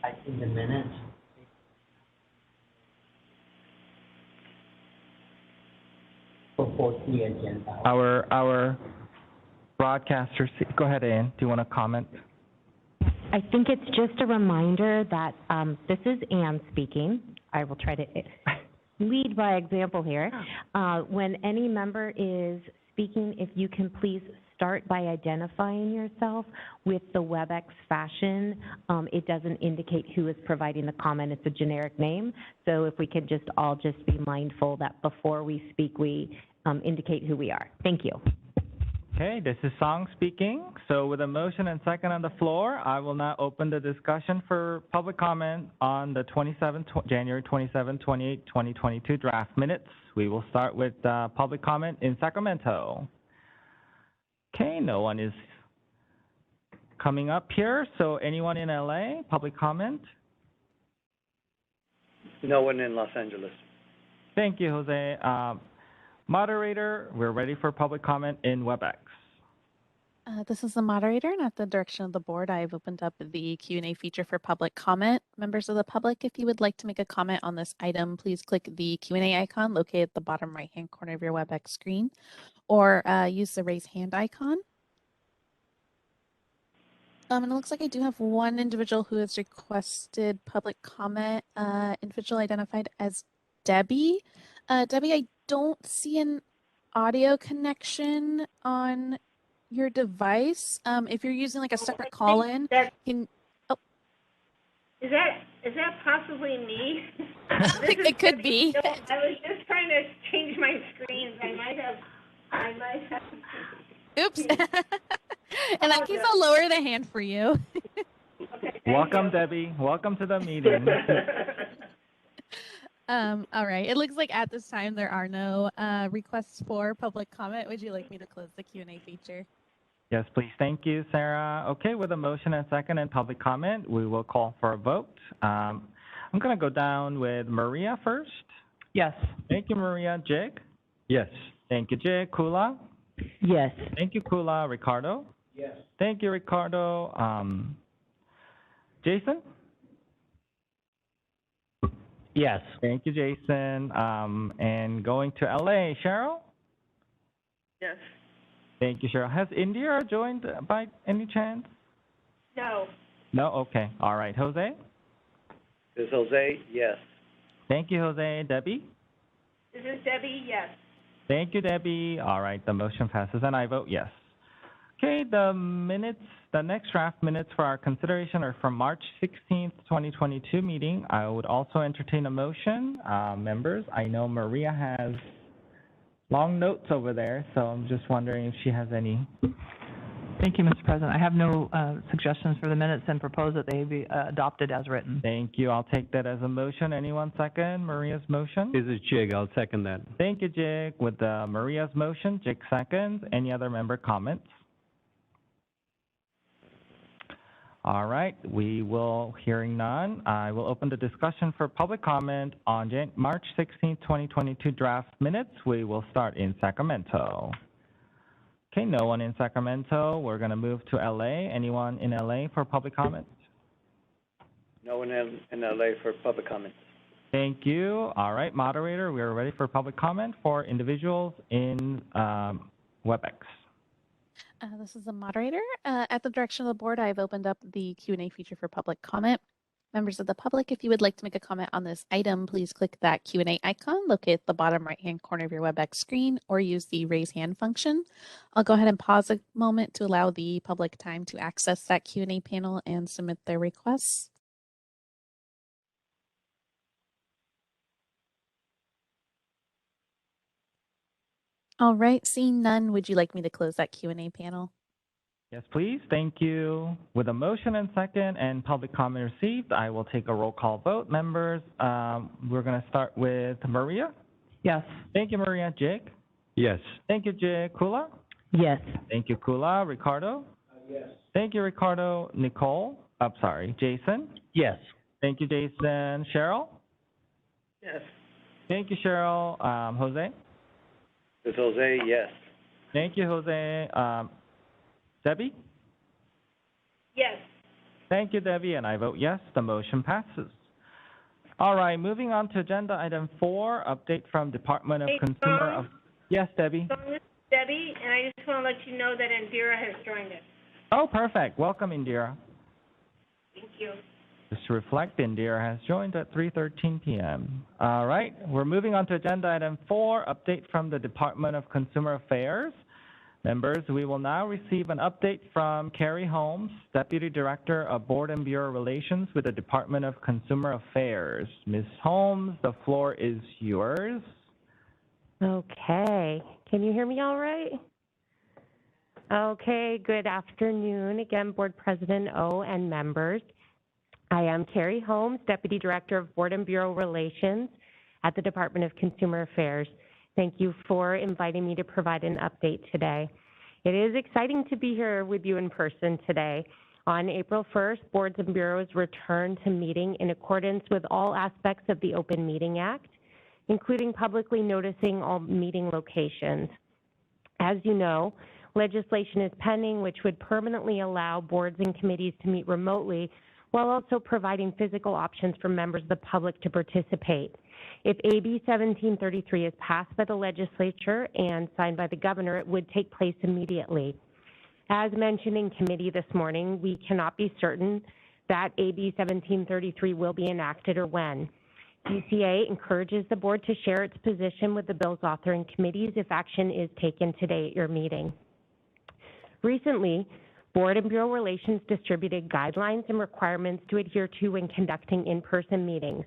type in the minutes. For the agenda. Our broadcaster, go ahead, Ann. Do you want to comment? I think it's just a reminder that this is Ann speaking. I will try to lead by example here. When any member is speaking, if you can please start by identifying yourself with the WebEx fashion. It doesn't indicate who is providing the comment. It's a generic name. So if we could just all just be mindful that before we speak, we indicate who we are. Thank you. Okay, this is Song speaking. So with a motion and second on the floor, I will now open the discussion for public comment on the January 27, 28, 2022 draft minutes. We will start with public comment in Sacramento. Okay, no one is coming up here. So anyone in LA, public comment? No one in Los Angeles. Thank you, Jose. Moderator, we're ready for public comment in WebEx. This is the moderator, and at the direction of the board, I've opened up the Q&A feature for public comment. Members of the public, if you would like to make a comment on this item, please click the Q&A icon located at the bottom right-hand corner of your WebEx screen, or use the raise hand icon. And it looks like I do have one individual who has requested public comment, individual identified as Debbie. Debbie, I don't see an audio connection on your device. If you're using like a separate call-in, can Is that possibly me? It could be. I was just trying to change my screens. I might have. Oops. In that case, I'll lower the hand for you. Okay, welcome, Debbie. Welcome to the meeting. All right. It looks like at this time there are no requests for public comment. Would you like me to close the Q&A feature? Yes, please. Thank you, Sarah. Okay, with a motion and second and public comment, we will call for a vote. I'm going to go down with Maria first. Yes. Thank you, Maria. Jig? Yes. Thank you, Jig. Kula? Yes. Thank you, Kula. Ricardo? Yes. Thank you, Ricardo. Jason? Yes. Thank you, Jason. And going to LA, Cheryl? Yes. Thank you, Cheryl. Has Indira joined by any chance? No. No? Okay. All right. Jose? This is Jose, yes. Thank you, Jose. Debbie? This is Debbie, yes. Thank you, Debbie. All right. The motion passes, and I vote yes. Okay. The next draft minutes for our consideration are from March 16th, 2022 meeting. I would also entertain a motion. Members, I know Maria has long notes over there, so I'm just wondering if she has any. Thank you, Mr. President. I have no suggestions for the minutes and propose that they be adopted as written. Thank you. I'll take that as a motion. Anyone second Maria's motion? This is Jig. I'll second that. Thank you, Jig. With Maria's motion, Jig seconds. Any other member comments? All right, we will, hearing none, I will open the discussion for public comment on March 16, 2022 draft minutes. We will start in Sacramento. Okay, no one in Sacramento. We're going to move to LA. Anyone in LA for public comment? No one in LA for public comment. Thank you. All right, moderator, we are ready for public comment for individuals in WebEx. This is the moderator. At the direction of the board, I've opened up the Q&A feature for public comment. Members of the public, if you would like to make a comment on this item, please click that Q&A icon located at the bottom right-hand corner of your WebEx screen or use the raise hand function. I'll go ahead and pause a moment to allow the public time to access that Q&A panel and submit their requests. All right, seeing none, would you like me to close that Q&A panel? Yes, please. Thank you. With a motion and second and public comment received, I will take a roll call vote. Members, we're going to start with Maria. Yes. Thank you, Maria. Jig? Yes. Thank you, Jig. Kula? Yes. Thank you, Kula. Ricardo? Yes. Thank you, Ricardo. Nicole? Jason? Yes. Thank you, Jason. Cheryl? Yes. Thank you, Cheryl. Jose? This is Jose, yes. Thank you, Jose. Debbie? Yes. Thank you, Debbie, and I vote yes. The motion passes. All right, moving on to agenda item 4, update from Department of Consumer of... Yes, Debbie? This is Debbie, and I just want to let you know that Indira has joined us. Oh, perfect. Welcome, Indira. Thank you. Just to reflect, Indira has joined at 3:13 p.m. All right, we're moving on to agenda item 4, update from the Department of Consumer Affairs. Members, we will now receive an update from Carrie Holmes, Deputy Director of Board and Bureau Relations with the Department of Consumer Affairs. Ms. Holmes, the floor is yours. Okay. Can you hear me all right? Okay, good afternoon again, Board President O and members. I am Carrie Holmes, Deputy Director of Board and Bureau Relations at the Department of Consumer Affairs. Thank you for inviting me to provide an update today. It is exciting to be here with you in person today. On April 1st, boards and bureaus returned to meeting in accordance with all aspects of the Open Meeting Act, including publicly noticing all meeting locations. As you know, legislation is pending which would permanently allow boards and committees to meet remotely while also providing physical options for members of the public to participate. If AB 1733 is passed by the legislature and signed by the governor, it would take place immediately. As mentioned in committee this morning, we cannot be certain that AB 1733 will be enacted or when. DCA encourages the board to share its position with the bill's author and committees if action is taken today at your meeting. Recently, Board and Bureau Relations distributed guidelines and requirements to adhere to when conducting in-person meetings.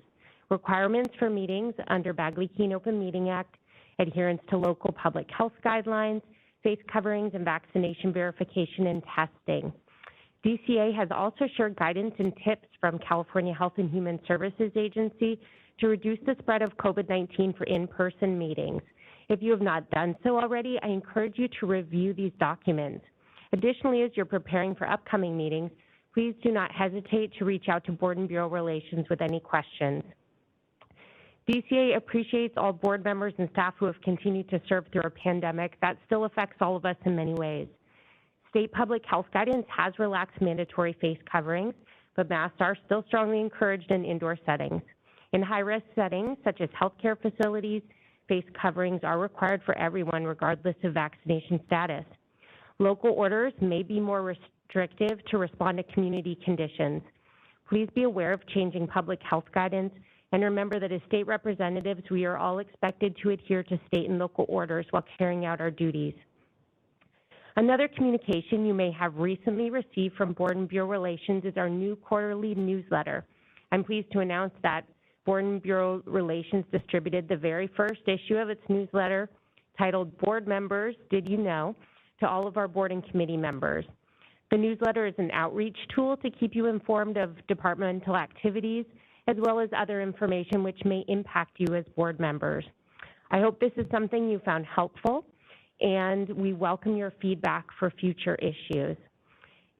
Requirements for meetings under Bagley-Keene Open Meeting Act, adherence to local public health guidelines, face coverings, and vaccination verification and testing. DCA has also shared guidance and tips from California Health and Human Services Agency to reduce the spread of COVID-19 for in-person meetings. If you have not done so already, I encourage you to review these documents. Additionally, as you're preparing for upcoming meetings, please do not hesitate to reach out to Board and Bureau Relations with any questions. DCA appreciates all board members and staff who have continued to serve through a pandemic that still affects all of us in many ways. State public health guidance has relaxed mandatory face coverings, but masks are still strongly encouraged in indoor settings. In high-risk settings, such as healthcare facilities, face coverings are required for everyone regardless of vaccination status. Local orders may be more restrictive to respond to community conditions. Please be aware of changing public health guidance and remember that as state representatives, we are all expected to adhere to state and local orders while carrying out our duties. Another communication you may have recently received from Board and Bureau Relations is our new quarterly newsletter. I'm pleased to announce that Board and Bureau Relations distributed the very first issue of its newsletter titled Board Members, Did You Know?, to all of our board and committee members. The newsletter is an outreach tool to keep you informed of departmental activities as well as other information which may impact you as board members. I hope this is something you found helpful, and we welcome your feedback for future issues.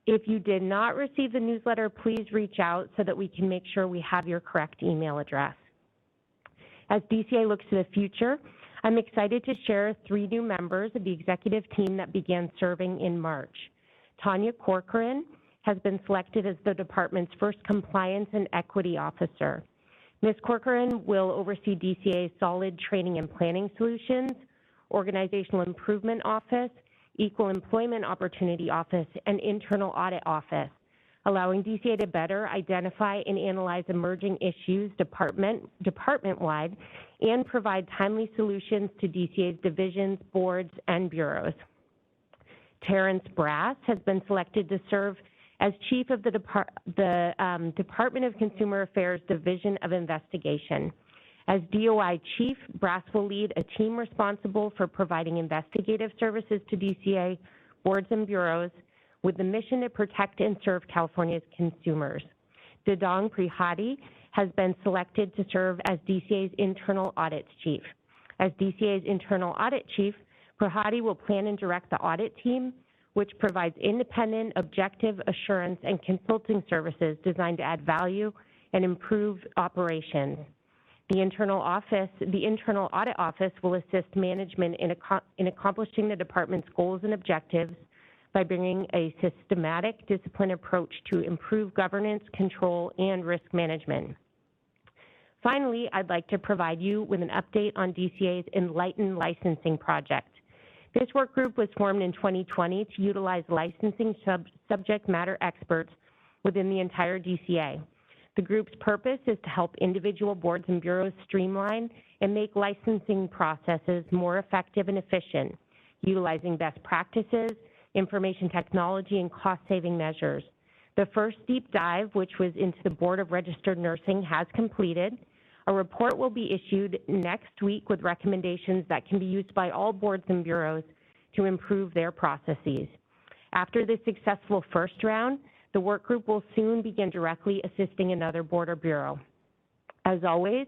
If you did not receive the newsletter, please reach out so that we can make sure we have your correct email address. As DCA looks to the future, I'm excited to share 3 new members of the executive team that began serving in March. Tanya Corcoran has been selected as the department's first Compliance and Equity Officer. Ms. Corcoran will oversee DCA's Solid Training and Planning Solutions, Organizational Improvement Office, Equal Employment Opportunity Office, and Internal Audit Office, allowing DCA to better identify and analyze emerging issues department-wide and provide timely solutions to DCA's divisions, boards, and bureaus. Terrence Brass has been selected to serve as Chief of the Department of Consumer Affairs Division of Investigation. As DOI Chief, Brass will lead a team responsible for providing investigative services to DCA, boards, and bureaus with the mission to protect and serve California's consumers. Didong Prihati has been selected to serve as DCA's Internal Audit Chief. As DCA's Internal Audit Chief, Prihati will plan and direct the audit team, which provides independent, objective assurance and consulting services designed to add value and improve operations. The Internal Audit Office will assist management in accomplishing the department's goals and objectives by bringing a systematic, disciplined approach to improve governance, control, and risk management. Finally, I'd like to provide you with an update on DCA's Enlighten licensing project. This work group was formed in 2020 to utilize licensing subject matter experts within the entire DCA. The group's purpose is to help individual boards and bureaus streamline and make licensing processes more effective and efficient, utilizing best practices, information technology, and cost-saving measures. The first deep dive, which was into the Board of Registered Nursing, has completed. A report will be issued next week with recommendations that can be used by all boards and bureaus to improve their processes. After this successful first round, the work group will soon begin directly assisting another board or bureau. As always,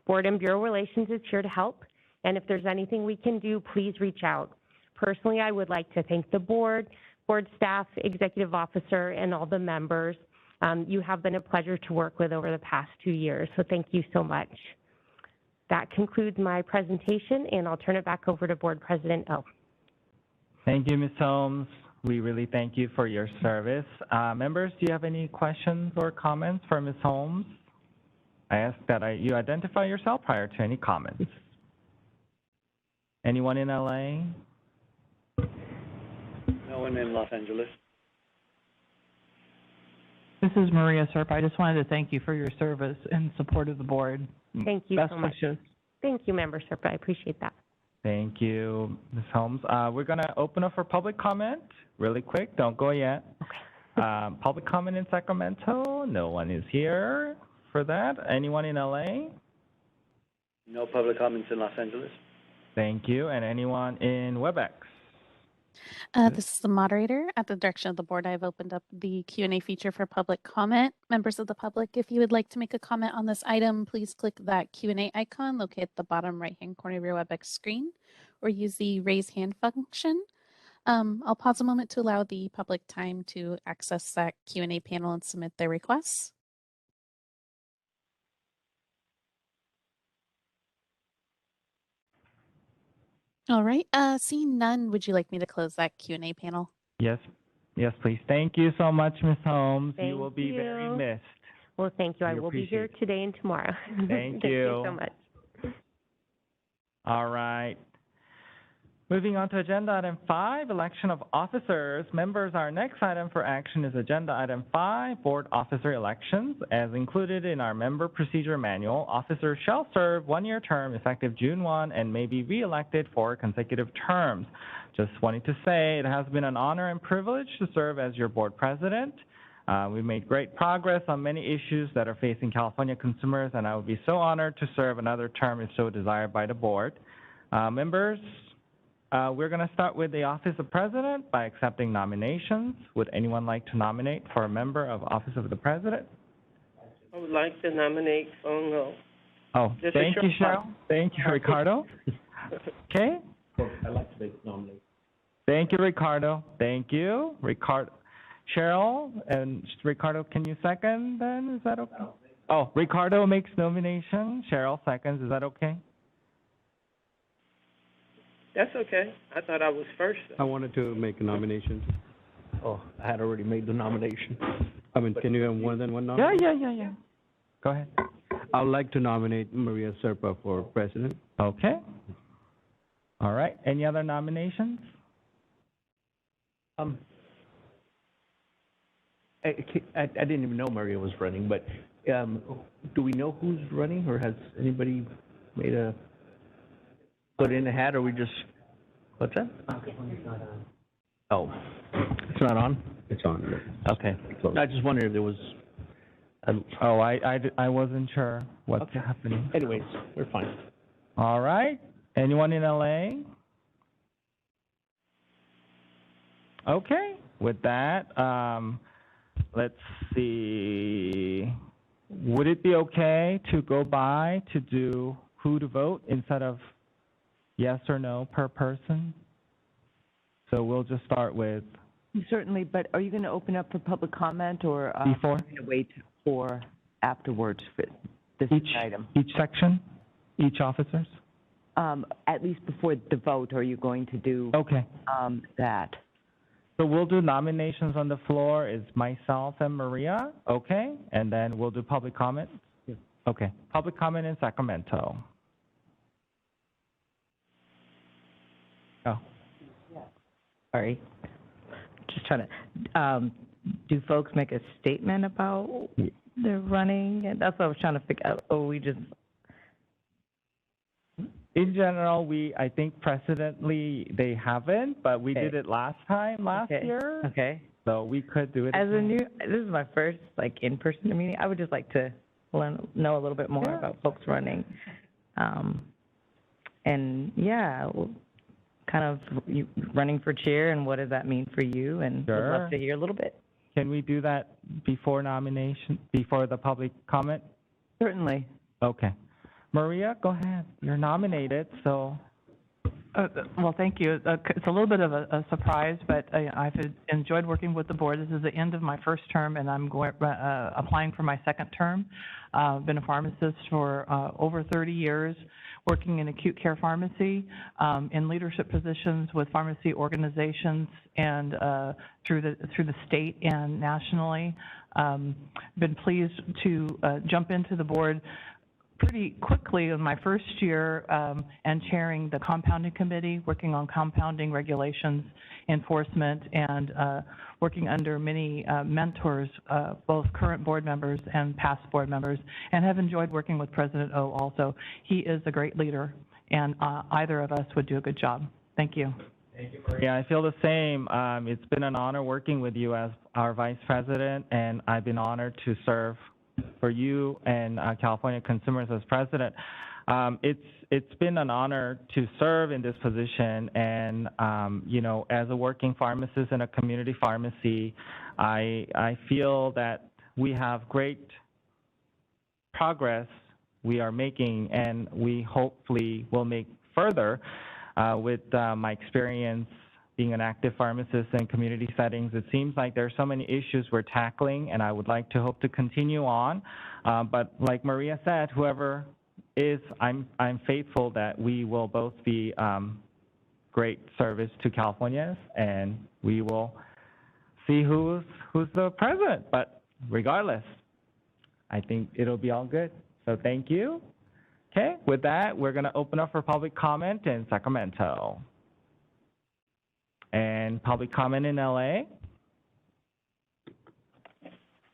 Board and Bureau Relations is here to help, and if there's anything we can do, please reach out. Personally, I would like to thank the board staff, executive officer, and all the members. You have been a pleasure to work with over the past 2 years, so thank you so much. That concludes my presentation, and I'll turn it back over to Board President O. Thank you, Ms. Holmes. We really thank you for your service. Members, do you have any questions or comments for Ms. Holmes? I ask that you identify yourself prior to any comments. Anyone in LA? No one in Los Angeles. This is Maria Serp. I just wanted to thank you for your service in support of the board. Thank you Best so much. wishes. Thank you, Member Serp. I appreciate that. Thank you, Ms. Holmes. We're going to open up for public comment really quick. Don't go yet. Okay. Public comment in Sacramento. No one is here for that. Anyone in LA? No public comments in Los Angeles. Thank you. And anyone in WebEx? This is the moderator. At the direction of the board, I've opened up the Q&A feature for public comment. Members of the public, if you would like to make a comment on this item, please click that Q&A icon located at the bottom right-hand corner of your WebEx screen, or use the raise hand function. I'll pause a moment to allow the public time to access that Q&A panel and submit their requests. All right, seeing none, would you like me to close that Q&A panel? Yes, yes, please. Thank you so much, Ms. Holmes. Thank you will be very you. missed. Well, thank you. I We will be here appreciate it. today and tomorrow. Thank Thank you you. so much. All right. Moving on to agenda item 5, election of officers. Members, our next item for action is agenda item 5, board officer elections. As included in our member procedure manual, officers shall serve one-year term effective June 1 and may be re-elected for consecutive terms. Just wanted to say it has been an honor and privilege to serve as your board president. We've made great progress on many issues that are facing California consumers, and I would be so honored to serve another term if so desired by the board. Members, we're going to start with the office of president by accepting nominations. Would anyone like to nominate for a member of office of the president? I would like to nominate Song Ho. Oh, This is thank you, Cheryl. Cheryl. Thank you, Ricardo. Okay. I'd like to make nomination. Thank you, Ricardo. Thank you, Ricardo. Cheryl and Ricardo, can you second then? Is that okay? Oh, Ricardo makes nomination. Cheryl seconds. Is that okay? That's okay. I thought I was first. I wanted to make a nomination. Oh, I had already made the nomination. I mean, can you have more than one nomination? Yeah. Go ahead. I would like to nominate Maria Serpa for president. Okay. All right. Any other nominations? I didn't even know Maria was running, but do we know who's running, or has anybody put in a hat, or we just, what's that? Oh, it's not on? It's on. Okay. I just wondered if there was. I wasn't sure what's happening. Anyways, we're fine. All right. Anyone in LA? Okay. With that, let's see. Would it be okay to go by to do who to vote instead of yes or no per person? So we'll just start with. Certainly, but are you going to open up for public comment, or before? Are you going to wait for afterwards for this item? Each section? Each officers? At least before the vote, are you going to do that? So we'll do nominations on the floor. Is myself and Maria, okay? And then we'll do public comment? Yeah. Okay. Public comment in Sacramento. Oh. Sorry. Just trying to, do folks make a statement about their running? And that's what I was trying to figure out. Oh, we just. In general, I think precedently they haven't, but we did it last year. Okay. So we could do it As again. this is my first in-person meeting. I would just like to know a little bit more about folks running. And yeah, kind of running for chair, and what does that mean for you? And Sure. would love to hear a little bit. Can we do that before before the public comment? Certainly. Okay. Maria, go ahead. You're nominated, so. Well, thank you. It's a little bit of a surprise, but I've enjoyed working with the board. This is the end of my first term, and I'm applying for my second term. I've been a pharmacist for over 30 years, working in acute care pharmacy, in leadership positions with pharmacy organizations and through the state and nationally. Been pleased to jump into the board pretty quickly in my first year and chairing the compounding committee, working on compounding regulations, enforcement, and working under many mentors, both current board members and past board members, and have enjoyed working with President O also. He is a great leader, and either of us would do a good job. Thank you. Thank you, Maria. I feel the same. It's been an honor working with you as our vice president, and I've been honored to serve for you and California consumers as president. It's been an honor to serve in this position, and you know, as a working pharmacist in a community pharmacy, I feel that we have great progress we are making, and we hopefully will make further with my experience being an active pharmacist in community settings. It seems like there are so many issues we're tackling, and I would like to hope to continue on. But like Maria said, whoever is, I'm faithful that we will both be great service to Californians, and we will see who's the president. But regardless, I think it'll be all good. So thank you. Okay, with that, we're going to open up for public comment in Sacramento. And public comment in LA.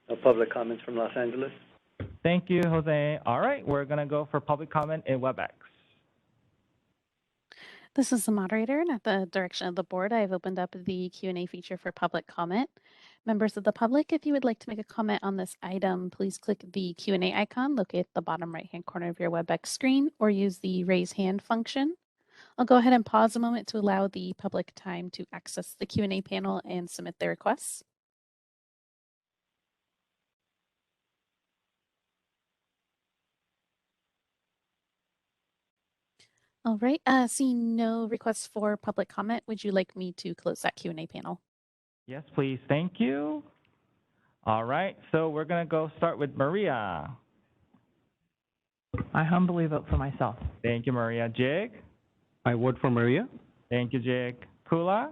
No public comments from Los Angeles. Thank you, Jose. All right, we're going to go for public comment in WebEx. This is the moderator, and at the direction of the board, I've opened up the Q&A feature for public comment. Members of the public, if you would like to make a comment on this item, please click the Q&A icon located at the bottom right-hand corner of your WebEx screen, or use the raise hand function. I'll go ahead and pause a moment to allow the public time to access the Q&A panel and submit their requests. All right, seeing no requests for public comment, would you like me to close that Q&A panel? Yes, please. Thank you. All right, so we're going to go start with Maria. I humbly vote for myself. Thank you, Maria. Jig? I vote for Maria. Thank you, Jig. Kula?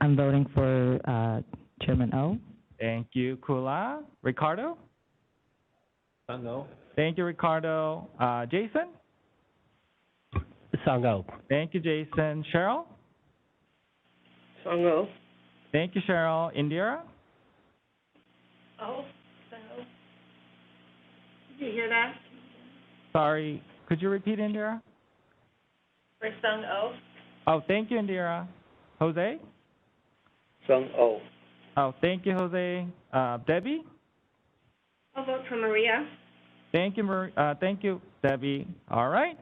I'm voting for Chairman O. Thank you, Kula. Ricardo? Sango. Thank you, Ricardo. Jason? Sango. Thank you, Jason. Cheryl? Sango. Thank you, Cheryl. Indira? Oh, so, did you hear that? Sorry, could you repeat, Indira? For Sung O? Oh, thank you, Indira. Jose? Sung O. Oh, thank you, Jose. Debbie? I'll vote for Maria. Thank you, thank you, Debbie. All right.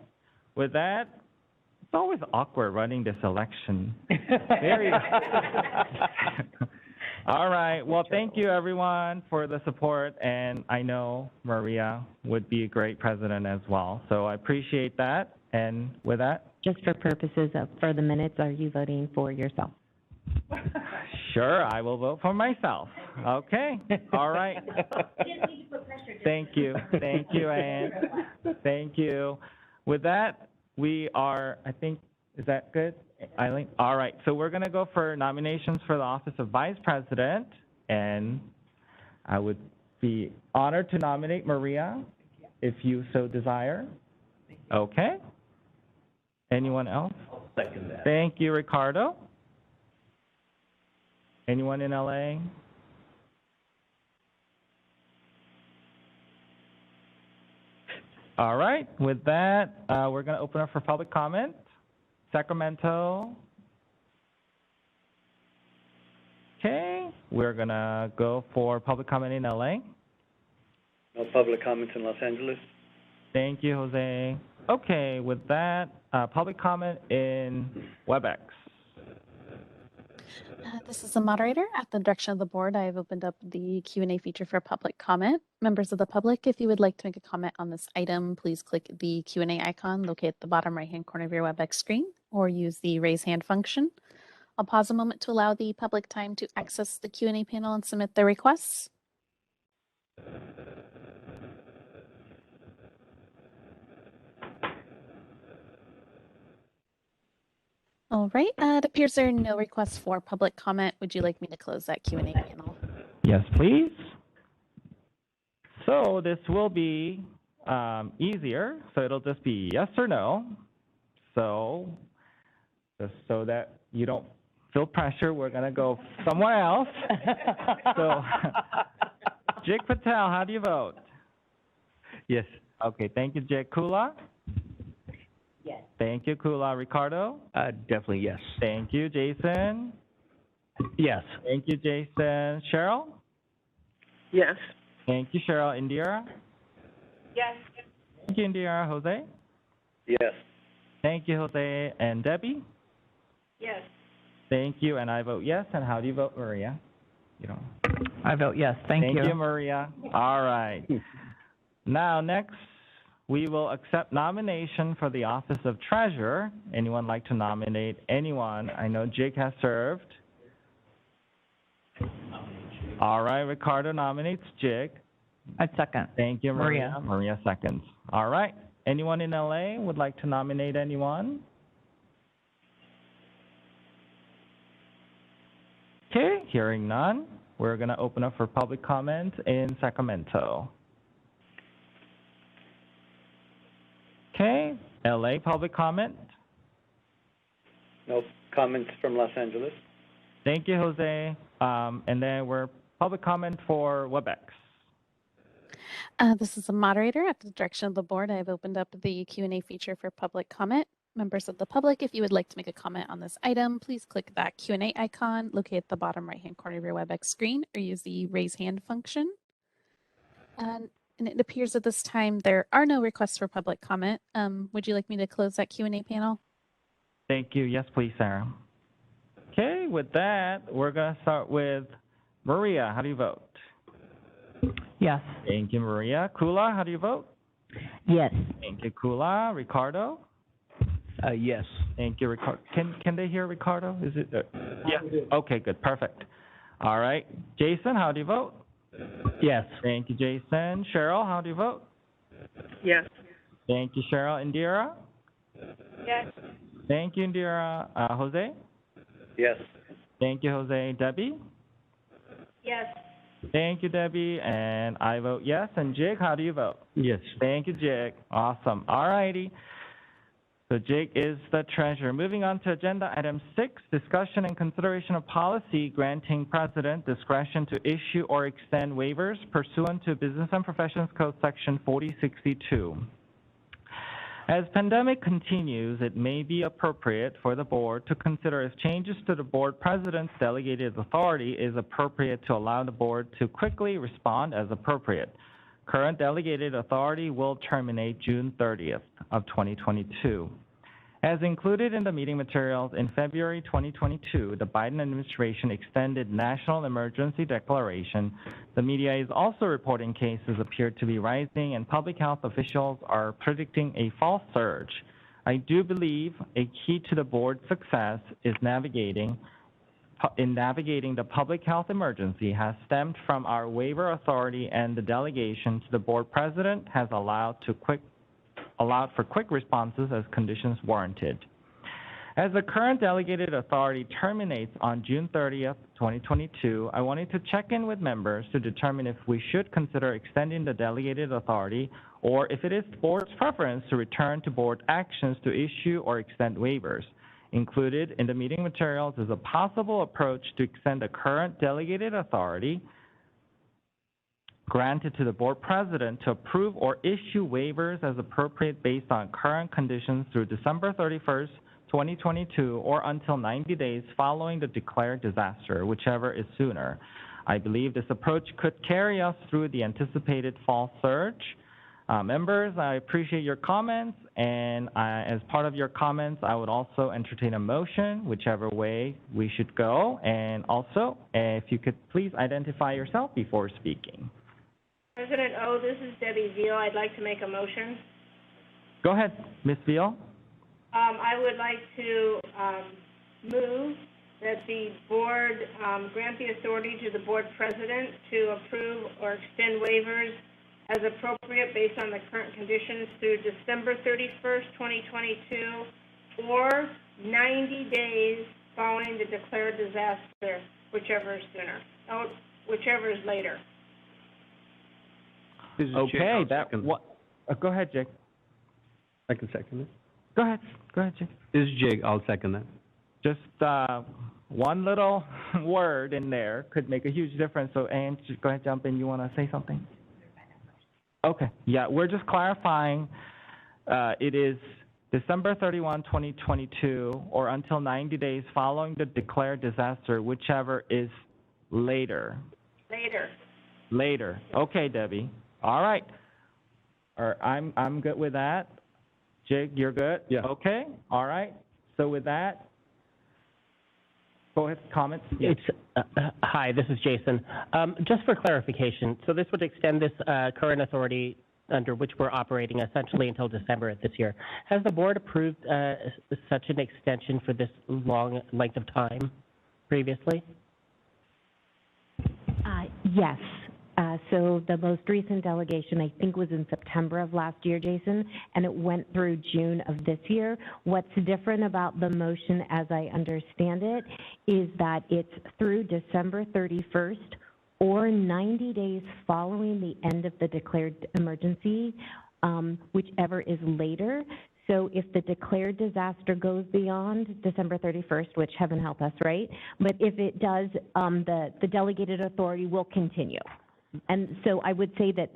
With that, it's always awkward running this election. Very. All right. Well, thank you, everyone, for the support. And I know Maria would be a great president as well. So I appreciate that. And with that? Just for purposes of for the minutes, are you voting for yourself? Sure, I will vote for myself. Okay. All right. Thank you. Thank you, Ann. Thank you. With that, we are, I think, is that good, Eileen? All right, so we're going to go for nominations for the office of Vice President, and I would be honored to nominate Maria, if you so desire. Okay. Anyone else? I'll second that. Thank you, Ricardo. Anyone in LA? All right, with that, we're going to open up for public comment. Sacramento. Okay, we're going to go for public comment in LA. No public comments in Los Angeles. Thank you, Jose. Okay, with that, public comment in WebEx. This is the moderator. At the direction of the board, I have opened up the Q&A feature for public comment. Members of the public, if you would like to make a comment on this item, please click the Q&A icon located at the bottom right-hand corner of your WebEx screen, or use the raise hand function. I'll pause a moment to allow the public time to access the Q&A panel and submit their requests. All right, it appears there are no requests for public comment. Would you like me to close that Q&A panel? Yes, please. So this will be easier. So it'll just be yes or no. So just so that you don't feel pressure, we're going to go somewhere else. So Jake Patel, how do you vote? Yes. Okay, thank you, Jake. Kula? Yes. Thank you, Kula. Ricardo? Definitely yes. Thank you, Jason. Yes. Thank you, Jason. Cheryl? Yes. Thank you, Cheryl. Indira? Yes. Thank you, Indira. Jose? Yes. Thank you, Jose. And Debbie? Yes. Thank you, and I vote yes. And how do you vote, Maria? You don't. I vote yes, thank you. Thank you, Maria. All right. Now, next, we will accept nomination for the office of treasurer. Anyone like to nominate anyone? I know Jake has served. All right, Ricardo nominates Jake. I'd second. Thank you, Maria. Maria seconds. All right. Anyone in LA would like to nominate anyone? Okay, hearing none, we're going to open up for public comment in Sacramento. Okay, LA public comment. No comments from Los Angeles. Thank you, Jose. And then we're public comment for WebEx. This is a moderator. At the direction of the board, I've opened up the Q&A feature for public comment. Members of the public, if you would like to make a comment on this item, please click that Q&A icon located at the bottom right-hand corner of your WebEx screen or use the raise hand function. And it appears at this time there are no requests for public comment. Would you like me to close that Q&A panel? Thank you. Yes, please, Sarah. Okay, with that, we're going to start with Maria. How do you vote? Yes. Thank you, Maria. Kula, how do you vote? Yes. Thank you, Kula. Ricardo? Yes. Thank you, Ricardo. Can they hear Ricardo? Is it? Yeah. Okay, good. Perfect. All right. Jason, how do you vote? Yes. Thank you, Jason. Cheryl, how do you vote? Yes. Thank you, Cheryl. Indira? Yes. Thank you, Indira. Jose? Yes. Thank you, Jose. Debbie? Yes. Thank you, Debbie. And I vote yes. And Jake, how do you vote? Yes. Thank you, Jake. Awesome. All righty. So Jake is the treasurer. Moving on to agenda item 6, discussion and consideration of policy granting president discretion to issue or extend waivers pursuant to Business and Professions Code Section 4062. As pandemic continues, it may be appropriate for the board to consider if changes to the board president's delegated authority is appropriate to allow the board to quickly respond as appropriate. Current delegated authority will terminate June 30th of 2022. As included in the meeting materials, in February 2022, the Biden administration extended national emergency declaration. The media is also reporting cases appear to be rising, and public health officials are predicting a fall surge. I do believe a key to the board's success is navigating the public health emergency has stemmed from our waiver authority, and the delegation to the board president has allowed for quick responses as conditions warranted. As the current delegated authority terminates on June 30th, 2022, I wanted to check in with members to determine if we should consider extending the delegated authority or if it is the board's preference to return to board actions to issue or extend waivers. Included in the meeting materials is a possible approach to extend the current delegated authority granted to the board president to approve or issue waivers as appropriate based on current conditions through December 31st, 2022, or until 90 days following the declared disaster, whichever is sooner. I believe this approach could carry us through the anticipated fall surge. Members, I appreciate your comments, and as part of your comments, I would also entertain a motion, whichever way we should go. And also, if you could please identify yourself before speaking. President O, this is Debbie Veal. I'd like to make a motion. Go ahead, Ms. Veal. I would like to move that the board grant the authority to the board president to approve or extend waivers as appropriate based on the current conditions through December 31st, 2022, or 90 days following the declared disaster, whichever is sooner, whichever is later. Okay, go ahead, Jake. I can second it. Go ahead, Jake. This is Jake. I'll second that. Just one little word in there could make a huge difference. So, Anne, go ahead, jump in. You want to say something? Okay. Yeah, we're just clarifying. It is December 31, 2022, or until 90 days following the declared disaster, whichever is later. Later. Later. Okay, Debbie. All right. I'm good with that. Jake, you're good? Yeah. Okay. All right. So with that, go ahead, comments? Yes. Hi, this is Jason. Just for clarification, so this would extend this current authority under which we're operating essentially until December of this year. Has the board approved such an extension for this long length of time previously? Yes. So the most recent delegation, I think, was in September of last year, Jason, and it went through June of this year. What's different about the motion, as I understand it, is that it's through December 31st or 90 days following the end of the declared emergency, whichever is later. So if the declared disaster goes beyond December 31st, which heaven help us, right? But if it does, the delegated authority will continue. And so I would say that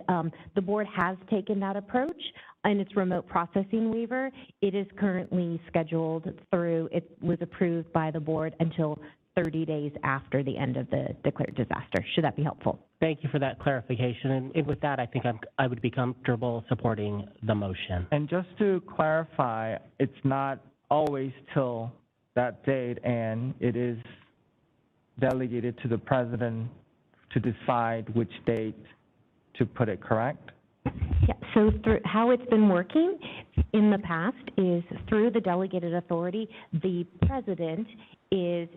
the board has taken that approach in its remote processing waiver. It is currently scheduled through, it was approved by the board until 30 days after the end of the declared disaster. Should that be helpful? Thank you for that clarification. And with that, I think I would be comfortable supporting the motion. And just to clarify, it's not always till that date, and it is delegated to the president to decide which date to put it, correct? Yeah, so through how it's been working in the past is through the delegated authority, the president is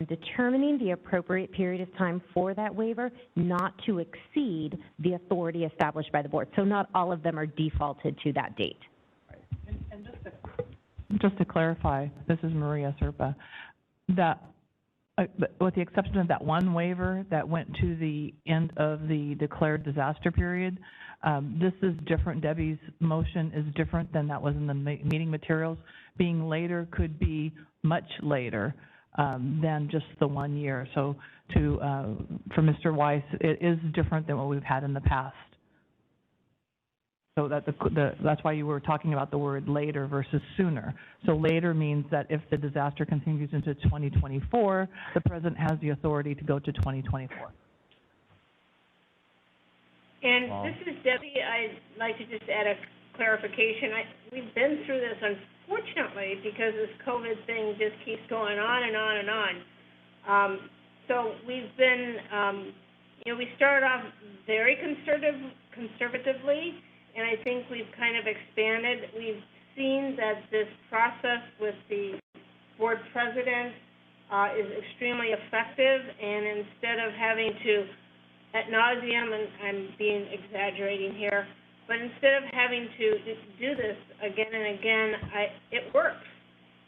determining the appropriate period of time for that waiver, not to exceed the authority established by the board. So not all of them are defaulted to that date. And just to clarify, this is Maria Serpa, that with the exception of that one waiver that went to the end of the declared disaster period, this is different. Debbie's motion is different than that was in the meeting materials. Being later could be much later than just the 1 year. So for Mr. Weiss, it is different than what we've had in the past. So that's why you were talking about the word later versus sooner. So later means that if the disaster continues into 2024, the president has the authority to go to 2024. And this is Debbie. I'd like to just add a clarification. We've been through this, unfortunately, because this COVID thing just keeps going on and on and on. So we've been, we started off very conservatively, and I think we've kind of expanded. We've seen that this process with the board president is extremely effective, and instead of having to, ad nauseum, and I'm exaggerating here, but instead of having to do this again and again, it works.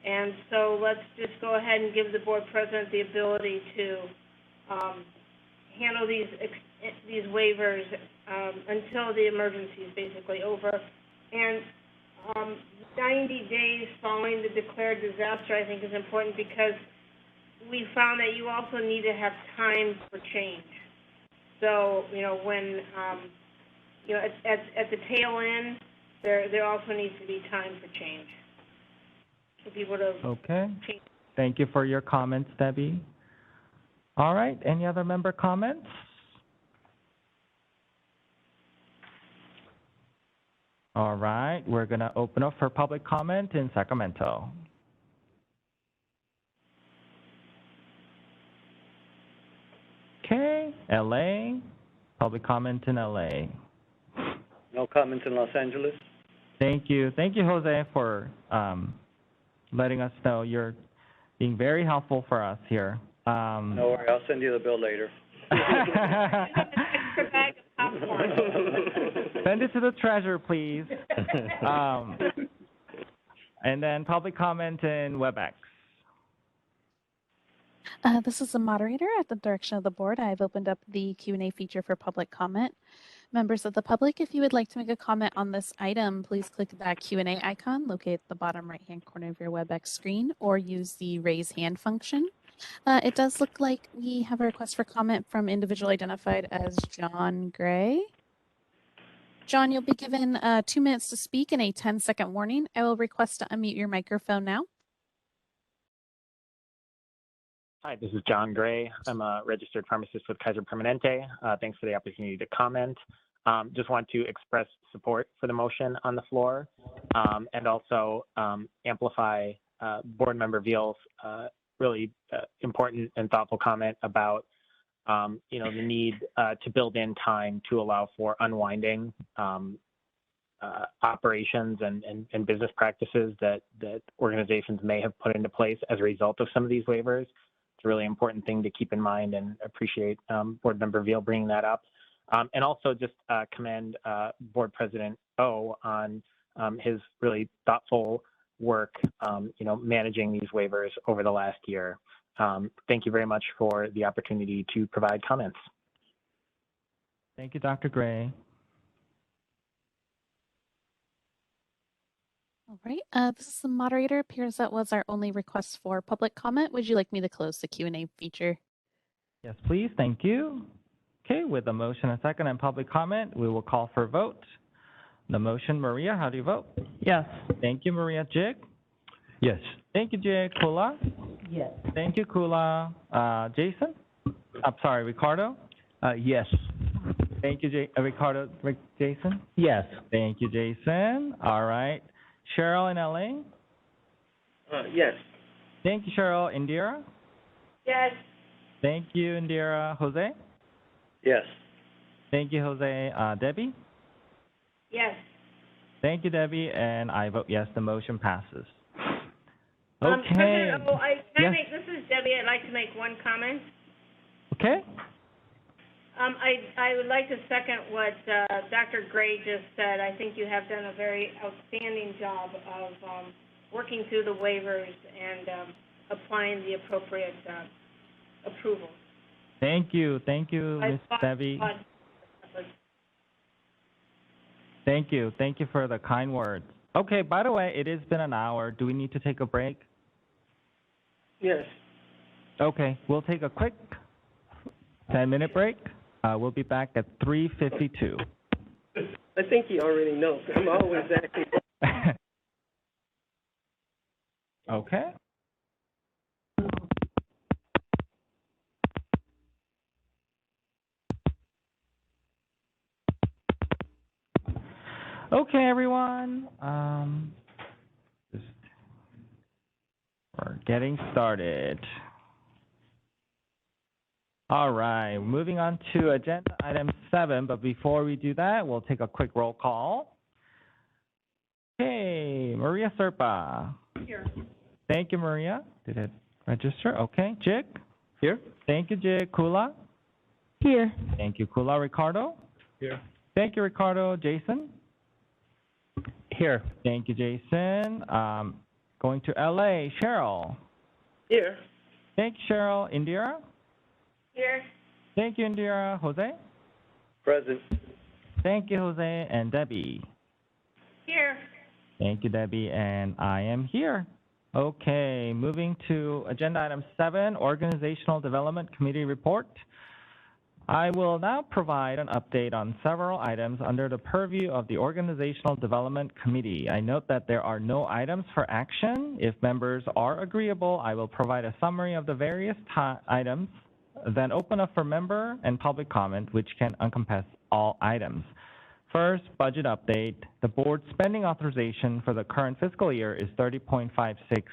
And so let's just go ahead and give the board president the ability to handle these waivers until the emergency is basically over. And 90 days following the declared disaster, I think, is important because we found that you also need to have time for change. So, when, at the tail end, there also needs to be time for change. For people to change. Thank you for your comments, Debbie. All right, any other member comments? All right, we're going to open up for public comment in Sacramento. Okay, LA, public comment in LA. No comments in Los Angeles? Thank you, Jose, for letting us know. You're being very helpful for us here. No worry, I'll send you the bill later. Extra bag of popcorn. Send it to the treasurer, please. And then public comment in WebEx. This is the moderator. At the direction of the board, I've opened up the Q&A feature for public comment. Members of the public, if you would like to make a comment on this item, please click that Q&A icon located at the bottom right-hand corner of your WebEx screen, or use the raise hand function. It does look like we have a request for comment from individual identified as John Gray. John, you'll be given 2 minutes to speak and a 10-second warning. I will request to unmute your microphone now. Hi, this is John Gray. I'm a registered pharmacist with Kaiser Permanente. Thanks for the opportunity to comment. Just want to express support for the motion on the floor, and also amplify Board Member Veal's really important and thoughtful comment about the need to build in time to allow for unwinding operations and business practices that organizations may have put into place as a result of some of these waivers. It's a really important thing to keep in mind, and appreciate Board Member Veal bringing that up. And also just commend Board President O on his really thoughtful work, managing these waivers over the last year. Thank you very much for the opportunity to provide comments. Thank you, Dr. Gray. All right, this is the moderator. Appears that was our only request for public comment. Would you like me to close the Q&A feature? Yes, please. Thank you. Okay, with a motion, a second, and public comment, we will call for a vote. The motion, Maria, how do you vote? Yes. Thank you, Maria. Jig? Yes. Thank you, Jig. Kula? Yes. Thank you, Kula. Jason? I'm sorry, Ricardo? Yes. Thank you, Ricardo. Jason? Yes. Thank you, Jason. All right. Cheryl in LA? Yes. Thank you, Cheryl. Indira? Yes. Thank you, Indira. Jose? Yes. Thank you, Jose. Debbie? Yes. Thank you, Debbie, and I vote yes, the motion passes. President O, Yes. this is Debbie. I'd like to make one comment. Okay. I would like to second what Dr. Gray just said. I think you have done a very outstanding job of working through the waivers and applying the appropriate approval. Thank you, Ms. Debbie. Thank you for the kind words. Okay, by the way, it has been an hour. Do we need to take a break? Yes. Okay, we'll take a quick 10-minute break. We'll be back at 3:52. I think he already knows. I'm always acting. Okay. Okay, everyone. We're getting started. All right, moving on to agenda item 7, but before we do that, we'll take a quick roll call. Okay, Maria Serpa. Here. Thank you, Maria. Did it register? Okay, Jig? Here. Thank you, Jig. Kula? Here. Thank you, Kula. Ricardo? Here. Thank you, Ricardo. Jason? Here. Thank you, Jason. Going to LA, Cheryl? Here. Thank you, Cheryl. Indira? Here. Thank you, Indira. Jose? Present. Thank you, Jose. And Debbie? Here. Thank you, Debbie. And I am here. Okay, moving to agenda item 7, Organizational Development Committee report. I will now provide an update on several items under the purview of the Organizational Development Committee. I note that there are no items for action. If members are agreeable, I will provide a summary of the various items, then open up for member and public comment, which can encompass all items. First, budget update. The board spending authorization for the current fiscal year is $30.56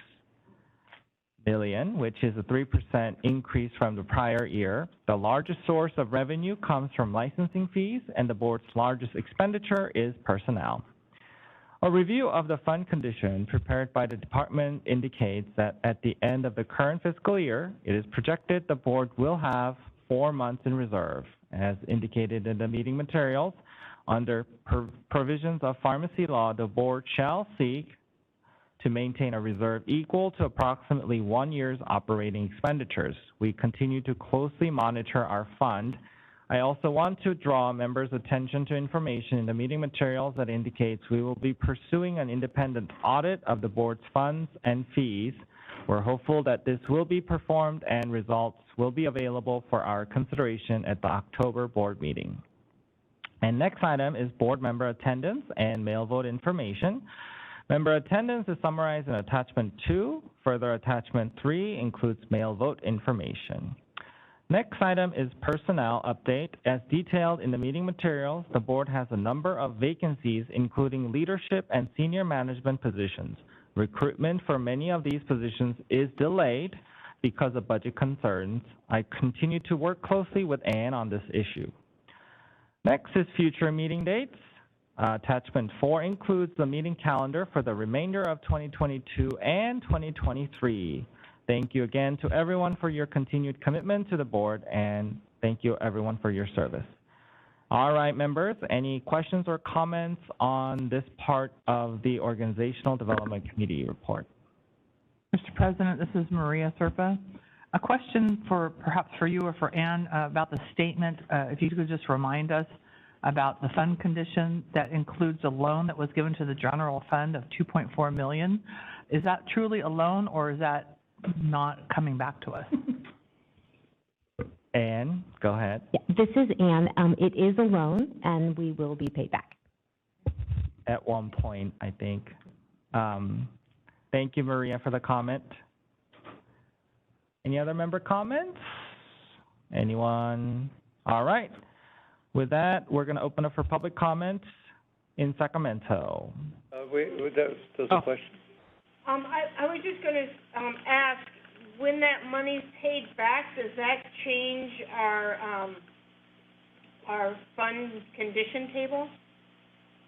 billion, which is a 3% increase from the prior year. The largest source of revenue comes from licensing fees, and the board's largest expenditure is personnel. A review of the fund condition prepared by the department indicates that at the end of the current fiscal year, it is projected the board will have 4 months in reserve. As indicated in the meeting materials, under provisions of pharmacy law, the board shall seek to maintain a reserve equal to approximately 1 year's operating expenditures. We continue to closely monitor our fund. I also want to draw members' attention to information in the meeting materials that indicates we will be pursuing an independent audit of the board's funds and fees. We're hopeful that this will be performed and results will be available for our consideration at the October board meeting. And next item is board member attendance and mail vote information. Member attendance is summarized in Attachment 2. Further, Attachment 3 includes mail vote information. Next item is personnel update. As detailed in the meeting materials, the board has a number of vacancies, including leadership and senior management positions. Recruitment for many of these positions is delayed because of budget concerns. I continue to work closely with Ann on this issue. Next is future meeting dates. Attachment 4 includes the meeting calendar for the remainder of 2022 and 2023. Thank you again to everyone for your continued commitment to the board, and thank you everyone for your service. All right, members, any questions or comments on this part of the Organizational Development Committee report? Mr. President, this is Maria Serpa. A question for perhaps for you or for Ann about the statement. If you could just remind us about the fund condition that includes a loan that was given to the general fund of $2.4 million. Is that truly a loan, or is that not coming back to us? Ann, go ahead. Yeah, this is Ann. It is a loan, and we will be paid back. At one point, I think. Thank you, Maria, for the comment. Any other member comments? Anyone? All right. With that, we're going to open up for public comments in Sacramento. There's a question. I was just going to ask, when that money's paid back, does that change our fund condition table?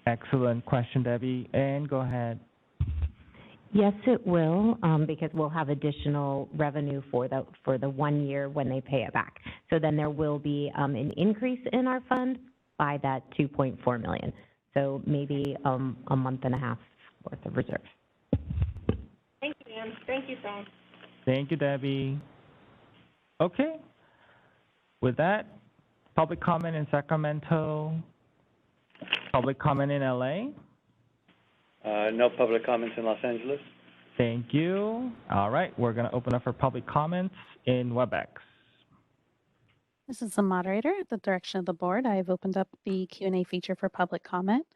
Excellent question, Debbie. And go ahead. Yes, it will, because we'll have additional revenue for the 1 year when they pay it back. So then there will be an increase in our fund by that $2.4 million. So maybe a month and a half worth of reserve. Thank you, Ann. Thank you, Sam. Thank you, Debbie. Okay. With that, public comment in Sacramento, public comment in LA. No public comments in Los Angeles. Thank you. All right, we're going to open up for public comments in WebEx. This is the moderator. At the direction of the board, I have opened up the Q&A feature for public comment.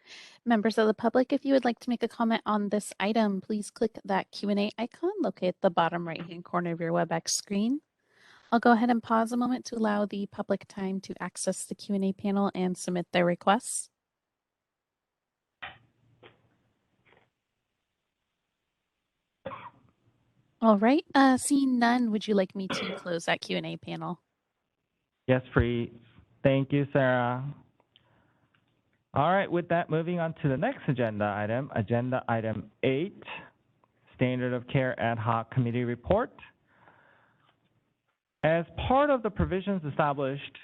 Members of the public, if you would like to make a comment on this item, please click that Q&A icon located at the bottom right-hand corner of your WebEx screen. I'll go ahead and pause a moment to allow the public time to access the Q&A panel and submit their requests. All right, seeing none, would you like me to close that Q&A panel? Yes, please. Thank you, Sarah. All right, with that, moving on to the next agenda item 8, Standard of Care Ad Hoc Committee Report. As part of the provisions established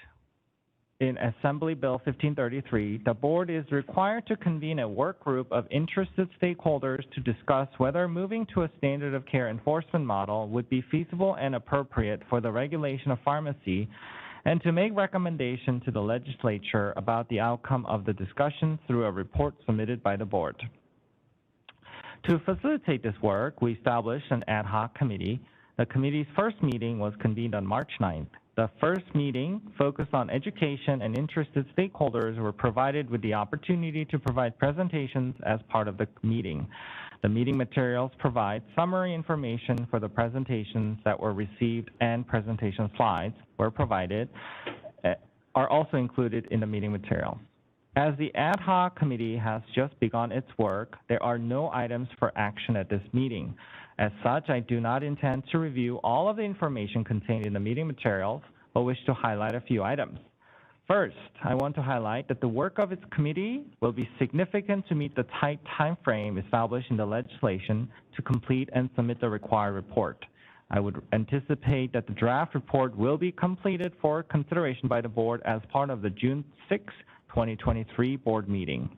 in Assembly Bill 1533, the board is required to convene a work group of interested stakeholders to discuss whether moving to a standard of care enforcement model would be feasible and appropriate for the regulation of pharmacy, and to make recommendation to the legislature about the outcome of the discussion through a report submitted by the board. To facilitate this work, we established an ad hoc committee. The committee's first meeting was convened on March 9th. The first meeting focused on education, and interested stakeholders were provided with the opportunity to provide presentations as part of the meeting. The meeting materials provide summary information for the presentations that were received, and presentation slides were provided, are also included in the meeting materials. As the ad hoc committee has just begun its work, there are no items for action at this meeting. As such, I do not intend to review all of the information contained in the meeting materials, but wish to highlight a few items. First, I want to highlight that the work of its committee will be significant to meet the tight time frame established in the legislation to complete and submit the required report. I would anticipate that the draft report will be completed for consideration by the board as part of the June 6, 2023 board meeting.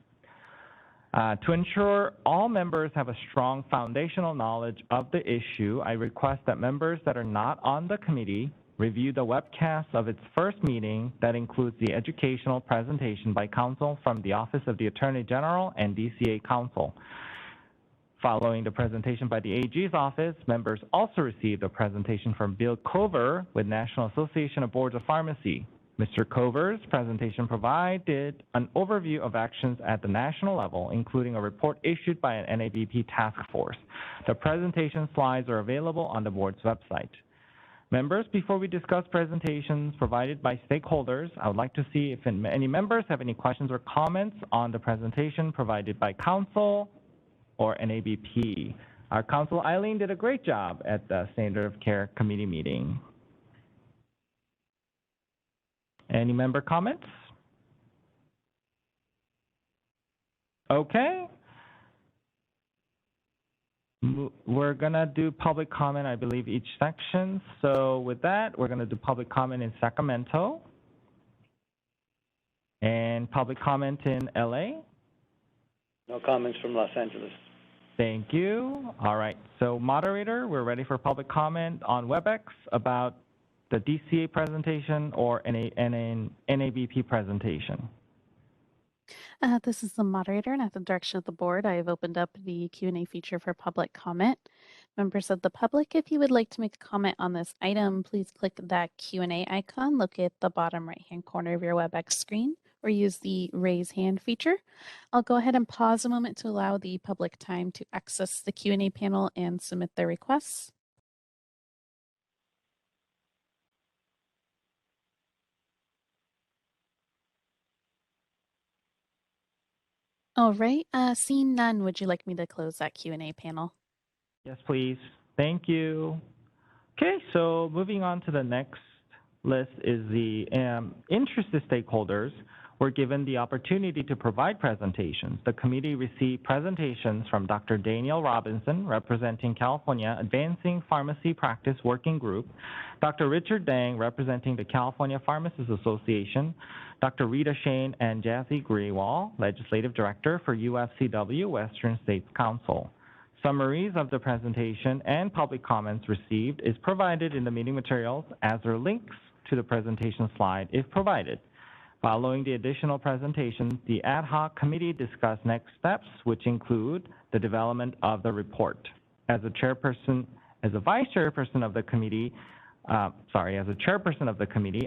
To ensure all members have a strong foundational knowledge of the issue, I request that members that are not on the committee review the webcast of its first meeting that includes the educational presentation by counsel from the Office of the Attorney General and DCA counsel. Following the presentation by the AG's office, members also received a presentation from Bill Cover with National Association of Boards of Pharmacy. Mr. Cover's presentation provided an overview of actions at the national level, including a report issued by an NABP task force. The presentation slides are available on the board's website. Members, before we discuss presentations provided by stakeholders, I would like to see if any members have any questions or comments on the presentation provided by Council or NABP. Our Council Eileen did a great job at the Standard of Care Committee meeting. Any member comments? Okay. We're going to do public comment, I believe, each section. So with that, we're going to do public comment in Sacramento and public comment in LA. No comments from Los Angeles. Thank you. All right. So moderator, we're ready for public comment on WebEx about the DCA presentation or an NABP presentation. This is the moderator, and at the direction of the board, I have opened up the Q&A feature for public comment. Members of the public, if you would like to make a comment on this item, please click that Q&A icon located at the bottom right-hand corner of your WebEx screen, or use the raise hand feature. I'll go ahead and pause a moment to allow the public time to access the Q&A panel and submit their requests. All right, seeing none, would you like me to close that Q&A panel? Yes, please. Thank you. Okay, so moving on to the next list is the interested stakeholders were given the opportunity to provide presentations. The committee received presentations from Dr. Daniel Robinson, representing California Advancing Pharmacy Practice Working Group, Dr. Richard Dang, representing the California Pharmacists Association, Dr. Rita Shane, and Jazzy Grewal, Legislative Director for UFCW, Western States Council. Summaries of the presentation and public comments received is provided in the meeting materials, as are links to the presentation slide if provided. Following the additional presentations, the ad hoc committee discussed next steps, which include the development of the report. As a chairperson of the committee,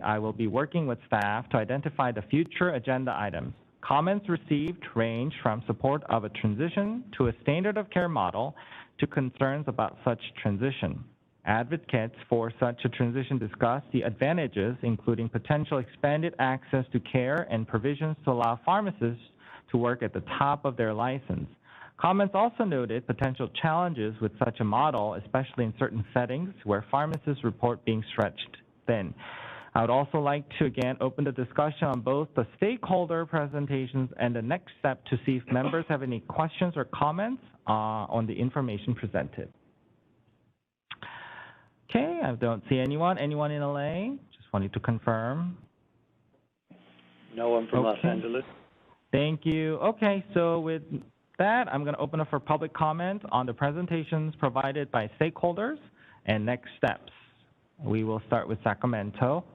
I will be working with staff to identify the future agenda items. Comments received range from support of a transition to a standard of care model to concerns about such transition. Advocates for such a transition discuss the advantages, including potential expanded access to care and provisions to allow pharmacists to work at the top of their license. Comments also noted potential challenges with such a model, especially in certain settings where pharmacists report being stretched thin. I would also like to again open the discussion on both the stakeholder presentations and the next step to see if members have any questions or comments on the information presented. Okay, I don't see anyone. Anyone in LA? Just wanted to confirm. No one from Los Angeles. Thank you. Okay, so with that, I'm going to open up for public comment on the presentations provided by stakeholders and next steps. We will start with Sacramento.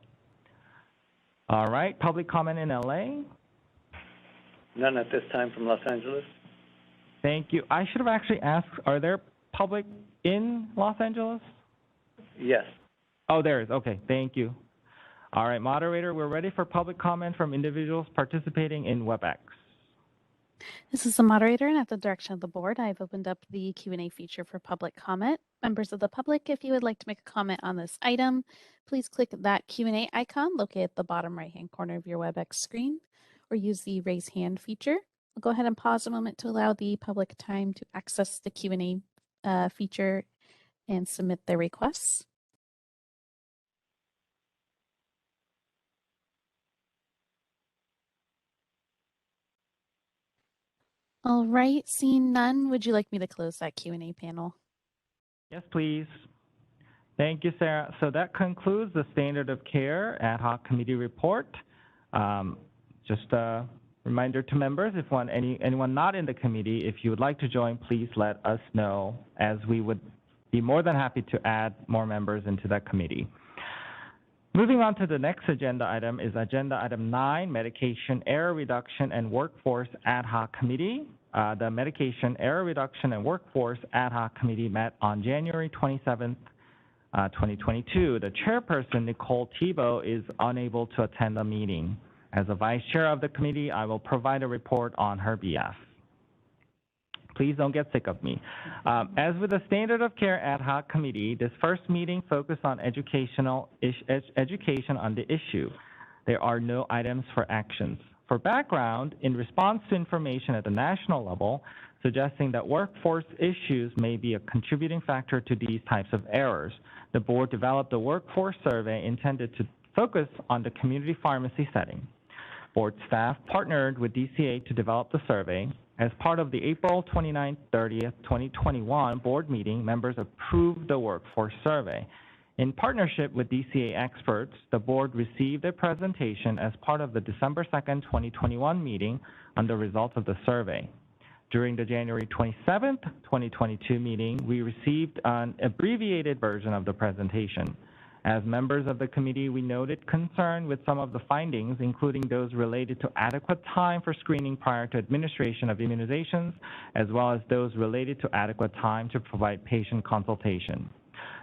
All right, public comment in LA. None at this time from Los Angeles. Thank you. I should have actually asked, are there public in Los Angeles? Yes. Oh, there is. Okay, thank you. All right, moderator, we're ready for public comment from individuals participating in WebEx. This is the moderator, and at the direction of the board, I've opened up the Q&A feature for public comment. Members of the public, if you would like to make a comment on this item, please click that Q&A icon located at the bottom right-hand corner of your WebEx screen, or use the raise hand feature. I'll go ahead and pause a moment to allow the public time to access the Q&A feature and submit their requests. All right, seeing none, would you like me to close that Q&A panel? Yes, please. Thank you, Sarah. So that concludes the Standard of Care Ad Hoc Committee report. Just a reminder to members, if anyone not in the committee, if you would like to join, please let us know, as we would be more than happy to add more members into that committee. Moving on to the next agenda item is agenda item 9, Medication Error Reduction and Workforce Ad Hoc Committee. The Medication Error Reduction and Workforce Ad Hoc Committee met on January 27th 2022. The chairperson, Nicole Tebow, is unable to attend the meeting. As a vice chair of the committee, I will provide a report on her behalf. Please don't get sick of me. As with the Standard of Care Ad Hoc Committee, this first meeting focused on education on the issue. There are no items for actions. For background, in response to information at the national level suggesting that workforce issues may be a contributing factor to these types of errors, the board developed a workforce survey intended to focus on the community pharmacy setting. Board staff partnered with DCA to develop the survey. As part of the April 29th, 30th, 2021 board meeting, members approved the workforce survey. In partnership with DCA experts, the board received a presentation as part of the December 2nd, 2021 meeting on the results of the survey. During the January 27th, 2022 meeting, we received an abbreviated version of the presentation. As members of the committee, we noted concern with some of the findings, including those related to adequate time for screening prior to administration of immunizations, as well as those related to adequate time to provide patient consultation.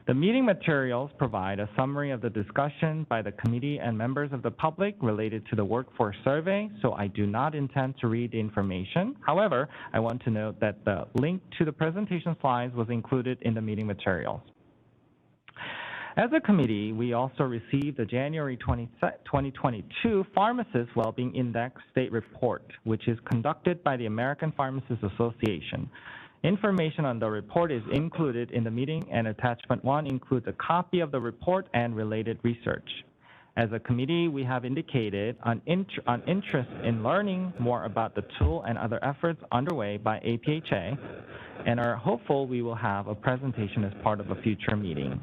The meeting materials provide a summary of the discussion by the committee and members of the public related to the workforce survey, so I do not intend to read the information. However, I want to note that the link to the presentation slides was included in the meeting materials. As a committee, we also received the January 2022 Pharmacist Wellbeing Index State Report, which is conducted by the American Pharmacists Association. Information on the report is included in the meeting, and attachment 1 includes a copy of the report and related research. As a committee, we have indicated an interest in learning more about the tool and other efforts underway by APHA, and are hopeful we will have a presentation as part of a future meeting.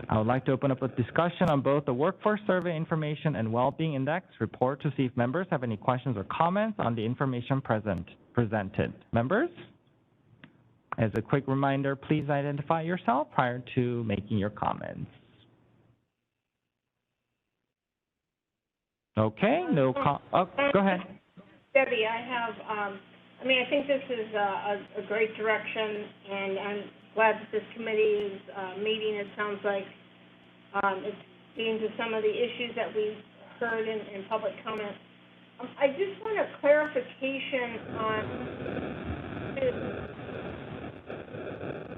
I would like to open up a discussion on both the workforce survey information and well-being index report to see if members have any questions or comments on the information presented. Members? As a quick reminder, please identify yourself prior to making your comments. Okay, go ahead. Debbie, I have, I think this is a great direction, and I'm glad that this committee is meeting. It sounds like it's getting to some of the issues that we've heard in public comment. I just want a clarification on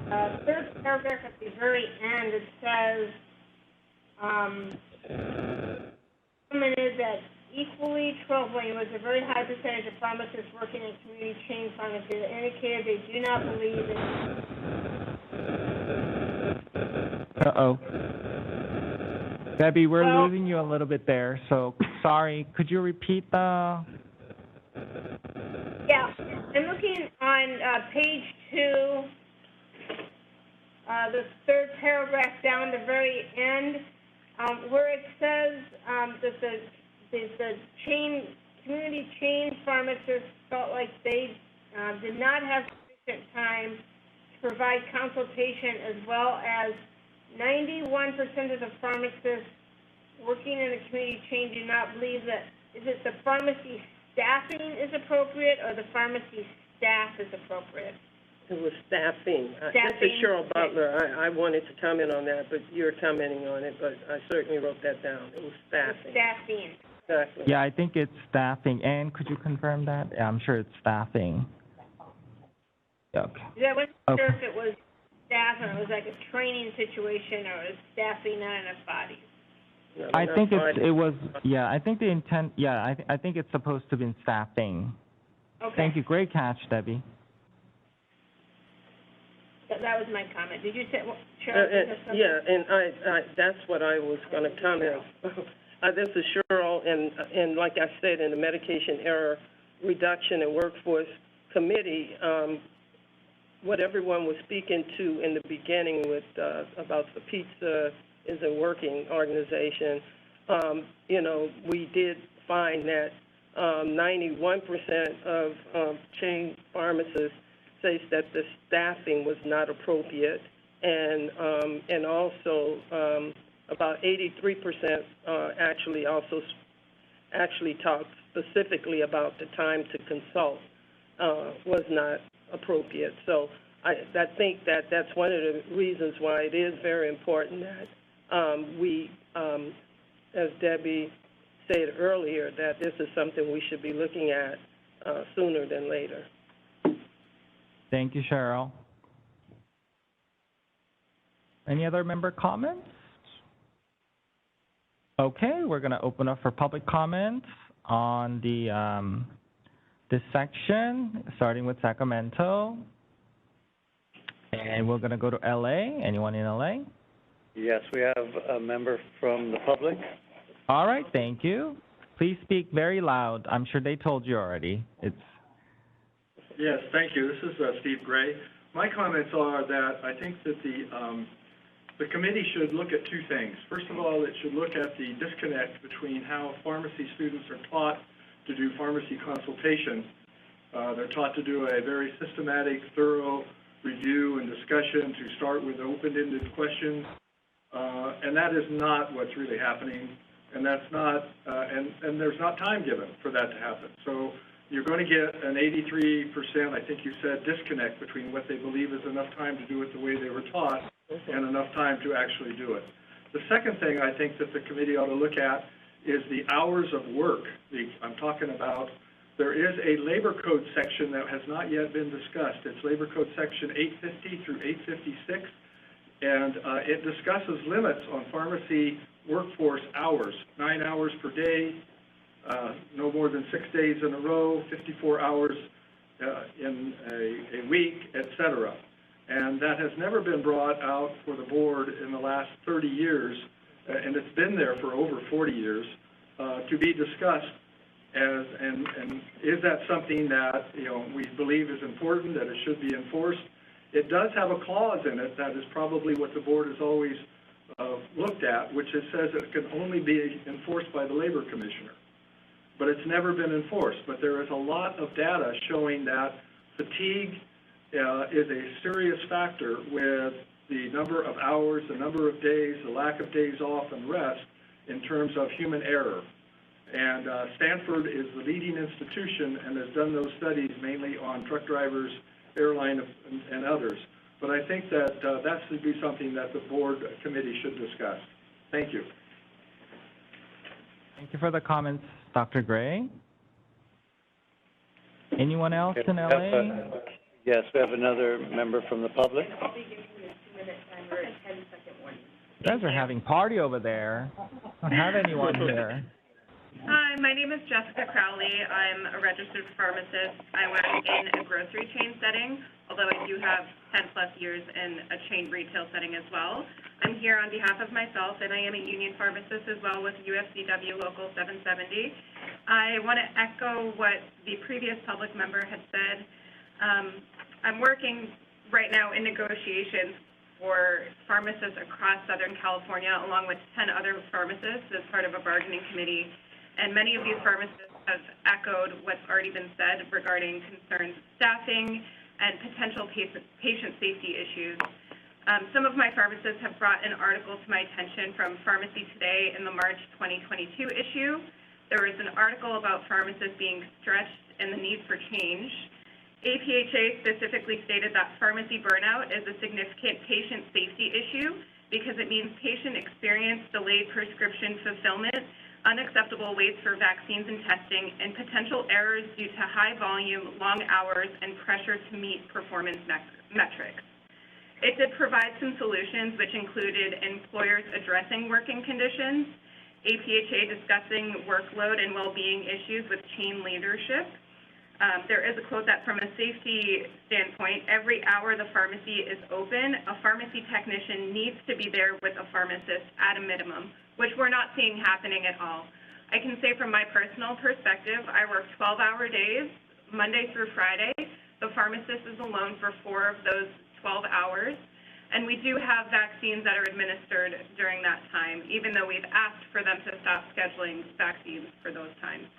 the third paragraph at the very end. It says, commented that equally troubling was a very high percentage of pharmacists working in community chain pharmacy that indicated they do not believe in. Uh-oh. Debbie, we're losing you a little bit there, so sorry. Could you repeat the... Yeah, I'm looking on page 2, the third paragraph down the very end, where it says that the community chain pharmacists felt like they did not have sufficient time to provide consultation, as well as 91% of the pharmacists working in the community chain do not believe that, is it the pharmacy staffing is appropriate or the pharmacy staff is appropriate? It was staffing. This is Cheryl Butler. I wanted to comment on that, but you're commenting on it, but I certainly wrote that down. It was staffing. Staffing. Exactly. Yeah, I think it's staffing. Ann, could you confirm that? I'm sure it's staffing. Okay. I wasn't sure if it was staff or it was like a training situation or it was staffing not enough bodies. No, I think I think the intent, I think it's supposed to be staffing. Okay. Thank you. Great catch, Debbie. That was my comment. Did you say, and I that's what I was going to comment. This is Cheryl, and like I said, in the Medication Error Reduction and Workforce Committee, what everyone was speaking to in the beginning with about the pizza is a working organization, we did find that 91% of chain pharmacists says that the staffing was not appropriate, and also about 83% actually talked specifically about the time to consult was not appropriate. So I think that that's one of the reasons why it is very important that we, as Debbie said earlier, that this is something we should be looking at sooner than later. Thank you, Cheryl. Any other member comments? Okay, we're going to open up for public comments on the this section, starting with Sacramento. And we're going to go to LA. Anyone in LA? Yes, we have a member from the public. All right, thank you. Please speak very loud. I'm sure they told you already. Yes, thank you. This is Steve Gray. My comments are that I think that the committee should look at two things. First of all, it should look at the disconnect between how pharmacy students are taught to do pharmacy consultation. They're taught to do a very systematic, thorough review and discussion to start with open-ended questions, and that is not what's really happening, and that's not, and there's not time given for that to happen. So you're going to get an 83%, I think you said, disconnect between what they believe is enough time to do it the way they were taught and enough time to actually do it. The second thing I think that the committee ought to look at is the hours of work. I'm talking about, there is a labor code section that has not yet been discussed. It's labor code section 850 through 856, and it discusses limits on pharmacy workforce hours, 9 hours per day, no more than 6 days in a row, 54 hours in a week, et cetera. And that has never been brought out for the board in the last 30 years, and it's been there for over 40 years, to be discussed. And is that something that, we believe is important, that it should be enforced? It does have a clause in it that is probably what the board has always looked at, which it says it can only be enforced by the labor commissioner. But it's never been enforced. But there is a lot of data showing that fatigue is a serious factor with the number of hours, the number of days, the lack of days off and rest in terms of human error. And Stanford is the leading institution and has done those studies mainly on truck drivers, airline, and others. But I think that that should be something that the board committee should discuss. Thank you. Thank you for the comments, Dr. Gray. Anyone else in LA? Yes, we have another member from the public. I'll be giving you a 2-minute timer and 10-second warning. You guys are having party over there. I don't have anyone here. Hi, my name is Jessica Crowley. I'm a registered pharmacist. I work in a grocery chain setting, although I do have 10-plus years in a chain retail setting as well. I'm here on behalf of myself, and I am a union pharmacist as well with UFCW Local 770. I want to echo what the previous public member had said. I'm working right now in negotiations for pharmacists across Southern California, along with 10 other pharmacists as part of a bargaining committee. And many of these pharmacists have echoed what's already been said regarding concerns of staffing and potential patient safety issues. Some of my pharmacists have brought an article to my attention from Pharmacy Today in the March 2022 issue. There was an article about pharmacists being stretched and the need for change. APHA specifically stated that pharmacy burnout is a significant patient safety issue because it means patient experience delayed prescription fulfillment, unacceptable waits for vaccines and testing, and potential errors due to high volume, long hours, and pressure to meet performance metrics. It did provide some solutions, which included employers addressing working conditions, APHA discussing workload and well-being issues with chain leadership. There is a quote that from a safety standpoint, every hour the pharmacy is open, a pharmacy technician needs to be there with a pharmacist at a minimum, which we're not seeing happening at all. I can say from my personal perspective, I work 12-hour days, Monday through Friday. The pharmacist is alone for 4 of those 12 hours. And we do have vaccines that are administered during that time, even though we've asked for them to stop scheduling vaccines for those times.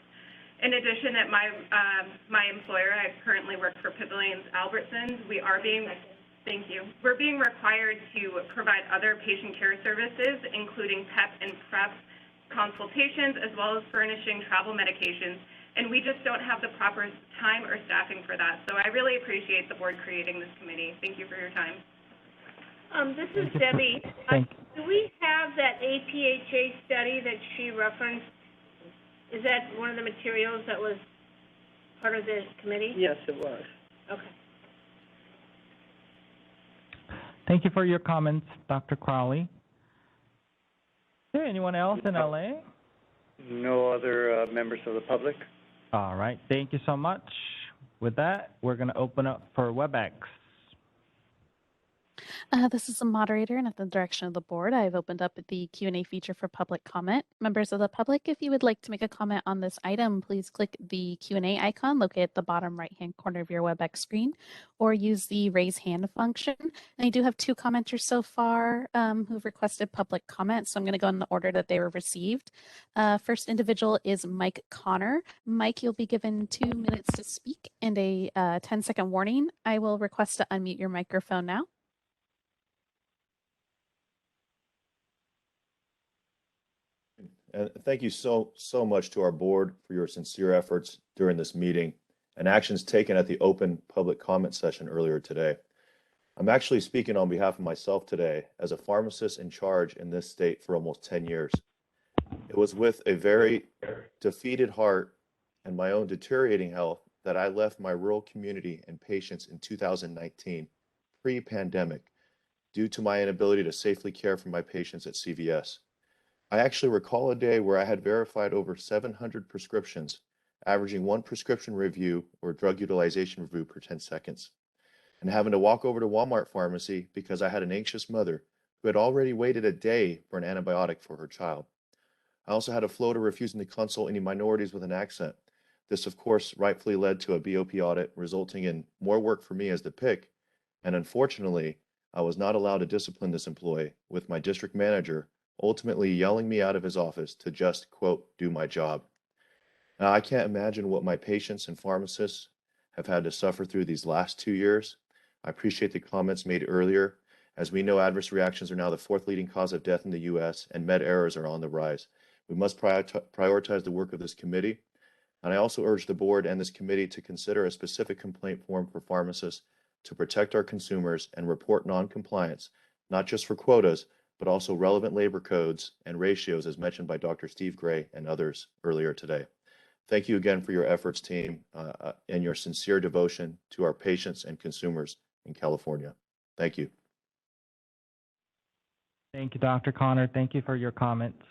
In addition, at my employer, I currently work for Pavilions Albertsons. We're being required to provide other patient care services, including PEP and PrEP consultations, as well as furnishing travel medications. And we just don't have the proper time or staffing for that. So I really appreciate the board creating this committee. Thank you for your time. This is Debbie. Do we have that APHA study that she referenced? Is that one of the materials that was part of the committee? Yes, it was. Okay. Thank you for your comments, Dr. Crowley. Okay, anyone else in LA? No other members of the public? All right, thank you so much. With that, we're going to open up for WebEx. This is the moderator, and at the direction of the board, I've opened up the Q&A feature for public comment. Members of the public, if you would like to make a comment on this item, please click the Q&A icon located at the bottom right-hand corner of your WebEx screen, or use the raise hand function. And I do have 2 commenters so far who've requested public comment, so I'm going to go in the order that they were received. First individual is Mike Connor. Mike, you'll be given 2 minutes to speak and a 10-second warning. I will request to unmute your microphone now. And thank you so much to our board for your sincere efforts during this meeting and actions taken at the open public comment session earlier today. I'm actually speaking on behalf of myself today as a pharmacist in charge in this state for almost 10 years. It was with a very defeated heart and my own deteriorating health that I left my rural community and patients in 2019, pre-pandemic, due to my inability to safely care for my patients at CVS. I actually recall a day where I had verified over 700 prescriptions, averaging 1 prescription review or drug utilization review per 10 seconds, and having to walk over to Walmart pharmacy because I had an anxious mother who had already waited a day for an antibiotic for her child. I also had a floater refusing to consult any minorities with an accent. This, of course, rightfully led to a BOP audit, resulting in more work for me as the PIC, and unfortunately, I was not allowed to discipline this employee, with my district manager ultimately yelling me out of his office to just, quote, do my job. Now, I can't imagine what my patients and pharmacists have had to suffer through these last 2 years. I appreciate the comments made earlier. As we know, adverse reactions are now the 4th leading cause of death in the U.S., and med errors are on the rise. We must prioritize the work of this committee, and I also urge the board and this committee to consider a specific complaint form for pharmacists to protect our consumers and report non-compliance, not just for quotas, but also relevant labor codes and ratios as mentioned by Dr. Steve Gray and others earlier today. Thank you again for your efforts, team, and your sincere devotion to our patients and consumers in California. Thank you. Thank you, Dr. Connor. Thank you for your comments.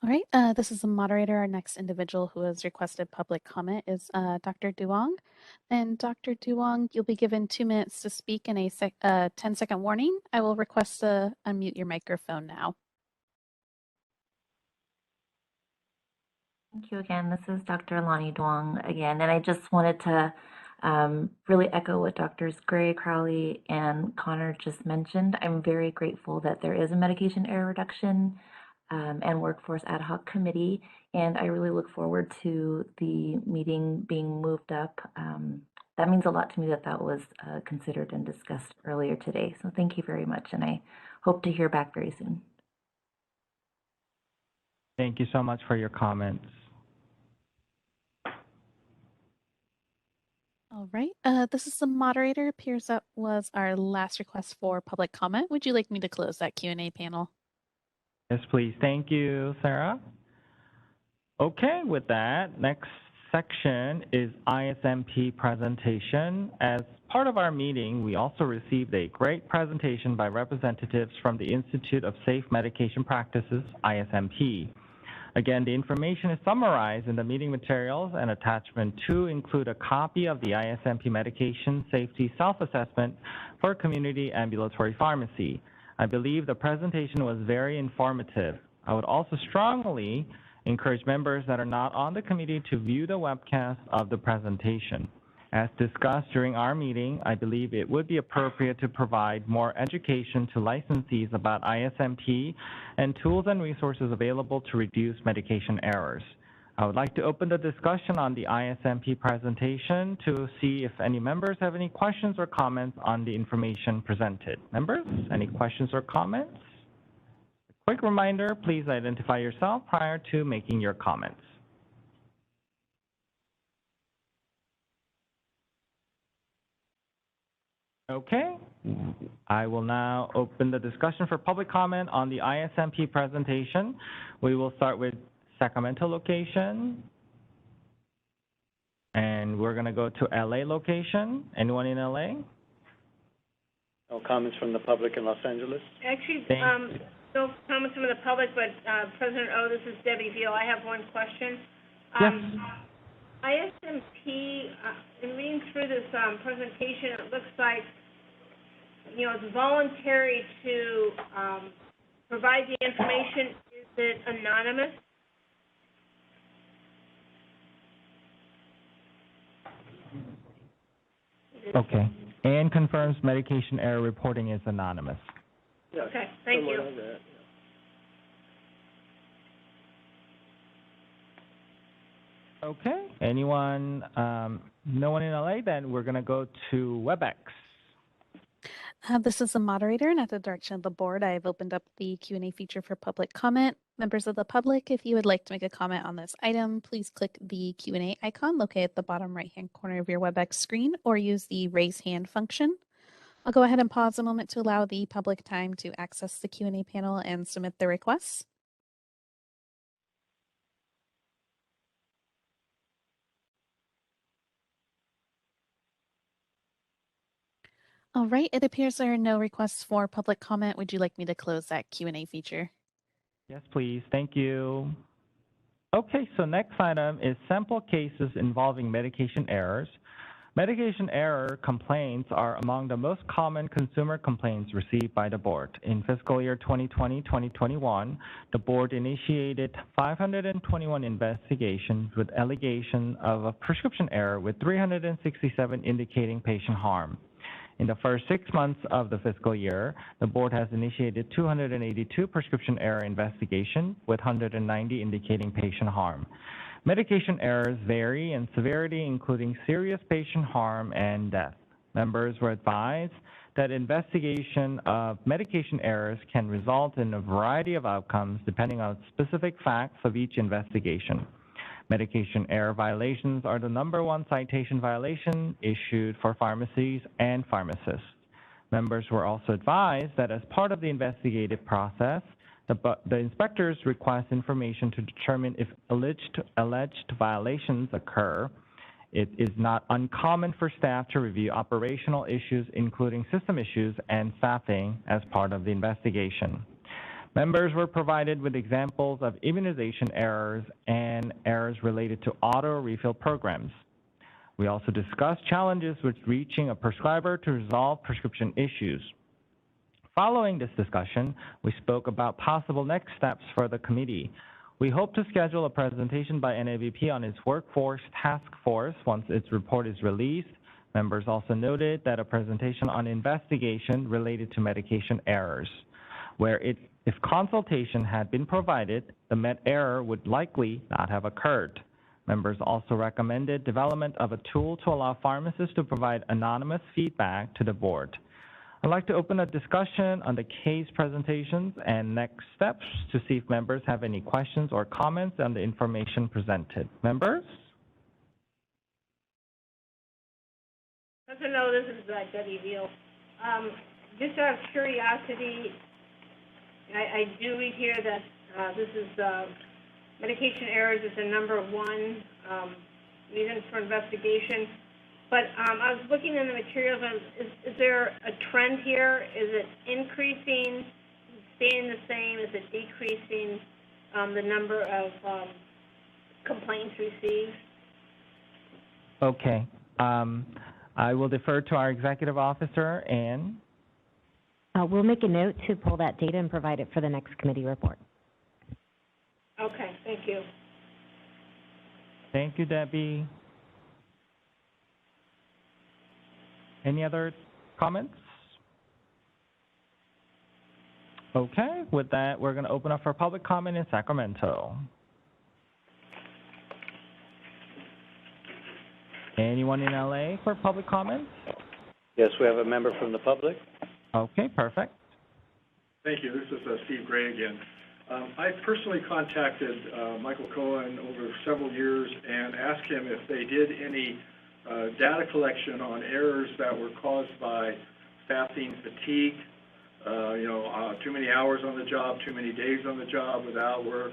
All right, this is the moderator. Our next individual who has requested public comment is Dr. Duong. And Dr. Duong, you'll be given 2 minutes to speak and a 10-second warning. I will request to unmute your microphone now. Thank you again. This is Dr. Lonnie Duong again, and I just wanted to really echo what Drs. Gray, Crowley, and Connor just mentioned. I'm very grateful that there is a medication error reduction and workforce ad hoc committee, and I really look forward to the meeting being moved up. That means a lot to me that that was considered and discussed earlier today. So thank you very much, and I hope to hear back very soon. Thank you so much for your comments. All right, this is the moderator. Appears that was our last request for public comment. Would you like me to close that Q&A panel? Yes, please. Thank you, Sarah. Okay, with that, next section is ISMP presentation. As part of our meeting, we also received a great presentation by representatives from the Institute of Safe Medication Practices, ISMP. Again, the information is summarized in the meeting materials, and attachment 2 include a copy of the ISMP medication safety self-assessment for community ambulatory pharmacy. I believe the presentation was very informative. I would also strongly encourage members that are not on the committee to view the webcast of the presentation. As discussed during our meeting, I believe it would be appropriate to provide more education to licensees about ISMP and tools and resources available to reduce medication errors. I would like to open the discussion on the ISMP presentation to see if any members have any questions or comments on the information presented. Members, any questions or comments? A quick reminder, please identify yourself prior to making your comments. Okay. I will now open the discussion for public comment on the ISMP presentation. We will start with Sacramento location. And we're going to go to LA location. Anyone in LA? No comments from the public in Los Angeles? Actually, no comments from the public, but President O, this is Debbie Veal. I have one question. Yes. ISMP, in reading through this presentation, it looks like, it's voluntary to provide the information. Is it anonymous? Okay. And confirms medication error reporting is anonymous. Okay, thank you. Okay. Anyone, no one in LA? Then we're going to go to WebEx. This is the moderator, and at the direction of the board, I've opened up the Q&A feature for public comment. Members of the public, if you would like to make a comment on this item, please click the Q&A icon located at the bottom right-hand corner of your WebEx screen or use the raise hand function. I'll go ahead and pause a moment to allow the public time to access the Q&A panel and submit their requests. All right, it appears there are no requests for public comment. Would you like me to close that Q&A feature? Yes, please. Thank you. Okay, so next item is sample cases involving medication errors. Medication error complaints are among the most common consumer complaints received by the board. In fiscal year 2020-2021, the board initiated 521 investigations with allegation of a prescription error, with 367 indicating patient harm. In the first 6 months of the fiscal year, the board has initiated 282 prescription error investigations, with 190 indicating patient harm. Medication errors vary in severity, including serious patient harm and death. Members were advised that investigation of medication errors can result in a variety of outcomes depending on specific facts of each investigation. Medication error violations are the #1 citation violation issued for pharmacies and pharmacists. Members were also advised that as part of the investigative process, the inspectors request information to determine if alleged violations occur. It is not uncommon for staff to review operational issues, including system issues and staffing, as part of the investigation. Members were provided with examples of immunization errors and errors related to auto refill programs. We also discussed challenges with reaching a prescriber to resolve prescription issues. Following this discussion, we spoke about possible next steps for the committee. We hope to schedule a presentation by NABP on its workforce task force once its report is released. Members also noted that a presentation on investigation related to medication errors, where if consultation had been provided, the med error would likely not have occurred. Members also recommended development of a tool to allow pharmacists to provide anonymous feedback to the board. I'd like to open a discussion on the case presentations and next steps to see if members have any questions or comments on the information presented. Members? President O, this is Debbie Veal. Just out of curiosity, I do read here that this is medication errors is the #1 reason for investigation. But I was looking in the materials, and is there a trend here? Is it increasing, staying the same? Is it decreasing the number of complaints received? Okay. I will defer to our executive officer, Ann. We'll make a note to pull that data and provide it for the next committee report. Okay, thank you. Thank you, Debbie. Any other comments? Okay, with that, we're going to open up for public comment in Sacramento. Anyone in LA for public comments? Yes, we have a member from the public. Okay, perfect. Thank you. This is Steve Gray again. I personally contacted Michael Cohen over several years and asked him if they did any data collection on errors that were caused by staffing fatigue, too many hours on the job, too many days on the job without work,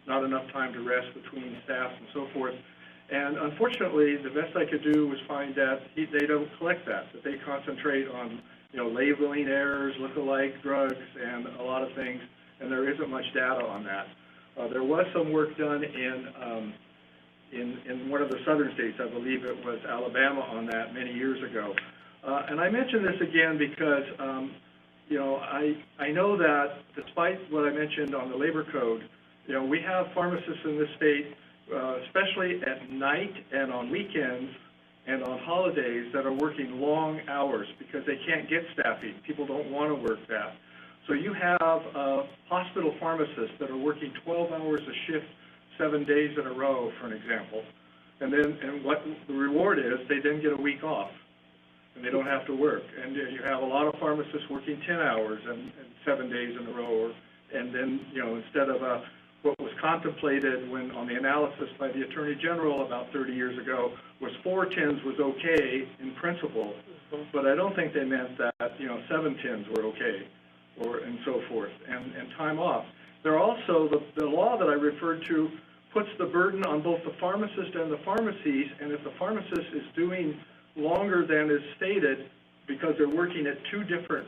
not enough time to rest between staff and so forth. And unfortunately, the best I could do was find that they don't collect that they concentrate on, labeling errors, look-alike drugs, and a lot of things, and there isn't much data on that. There was some work done in one of the southern states, I believe it was Alabama, on that many years ago. And I mention this again because, I know that despite what I mentioned on the labor code, we have pharmacists in this state, especially at night and on weekends and on holidays, that are working long hours because they can't get staffing. People don't want to work that. So you have hospital pharmacists that are working 12 hours a shift, 7 days in a row, for an example. And what the reward is, they then get a week off, and they don't have to work. And you have a lot of pharmacists working 10 hours and 7 days in a row, and then, instead of what was contemplated when on the analysis by the Attorney General about 30 years ago was 4 10s was okay in principle, but I don't think they meant that, 7 10s were okay, and so forth, and time off. There are also, the law that I referred to puts the burden on both the pharmacist and the pharmacies, and if the pharmacist is doing longer than is stated because they're working at 2 different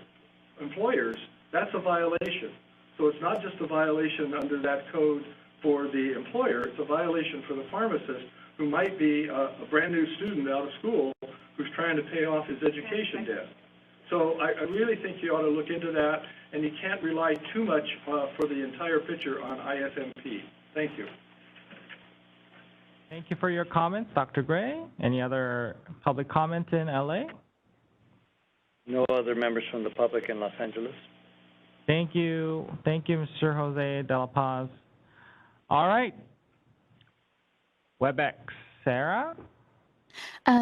employers, that's a violation. So it's not just a violation under that code for the employer, it's a violation for the pharmacist who might be a brand new student out of school who's trying to pay off his education debt. So I really think you ought to look into that, and you can't rely too much for the entire picture on ISMP. Thank you. Thank you for your comments, Dr. Gray. Any other public comment in LA? No other members from the public in Los Angeles. Thank you. Thank you, Mr. Jose De La Paz. All right. WebEx, Sarah?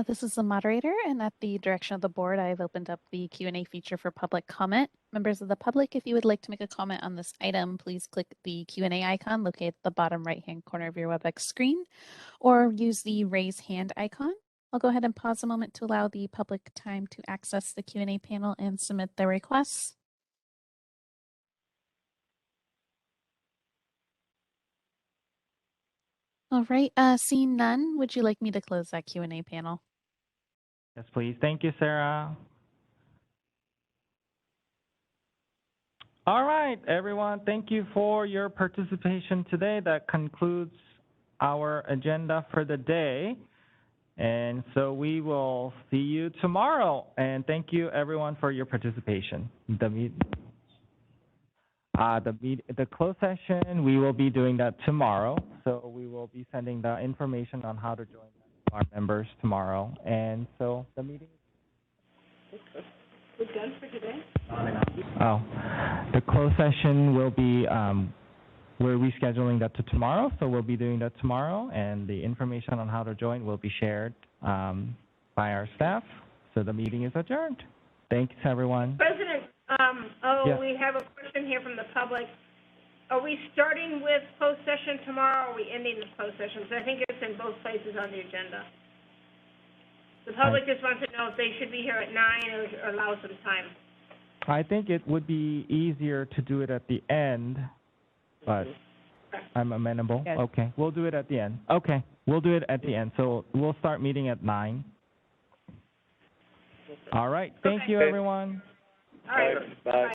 This is the moderator, and at the direction of the board, I've opened up the Q&A feature for public comment. Members of the public, if you would like to make a comment on this item, please click the Q&A icon located at the bottom right-hand corner of your WebEx screen, or use the raise hand icon. I'll go ahead and pause a moment to allow the public time to access the Q&A panel and submit their requests. All right, seeing none, would you like me to close that Q&A panel? Yes, please. Thank you, Sarah. All right, everyone. Thank you for your participation today. That concludes our agenda for the day. And so we will see you tomorrow. And thank you, everyone, for your participation. The closed session, we will be doing that tomorrow. So we will be sending the information on how to join our members tomorrow. And so the meeting. We're done for today? Oh, the closed session will be, we're rescheduling that to tomorrow. So we'll be doing that tomorrow. And the information on how to join will be shared by our staff. So the meeting is adjourned. Thanks, everyone. President, Yeah. We have a question here from the public. Are we starting with closed session tomorrow, or are we ending the closed session? Because I think it's in both places on the agenda. The public just wants to know if they should be here at 9 or allow some time. I think it would be easier to do it at the end, but I'm amenable. Yes. Okay, we'll do it at the end. Okay, we'll do it at the end. So we'll start meeting at 9. All right, thank you, everyone. All right. Bye.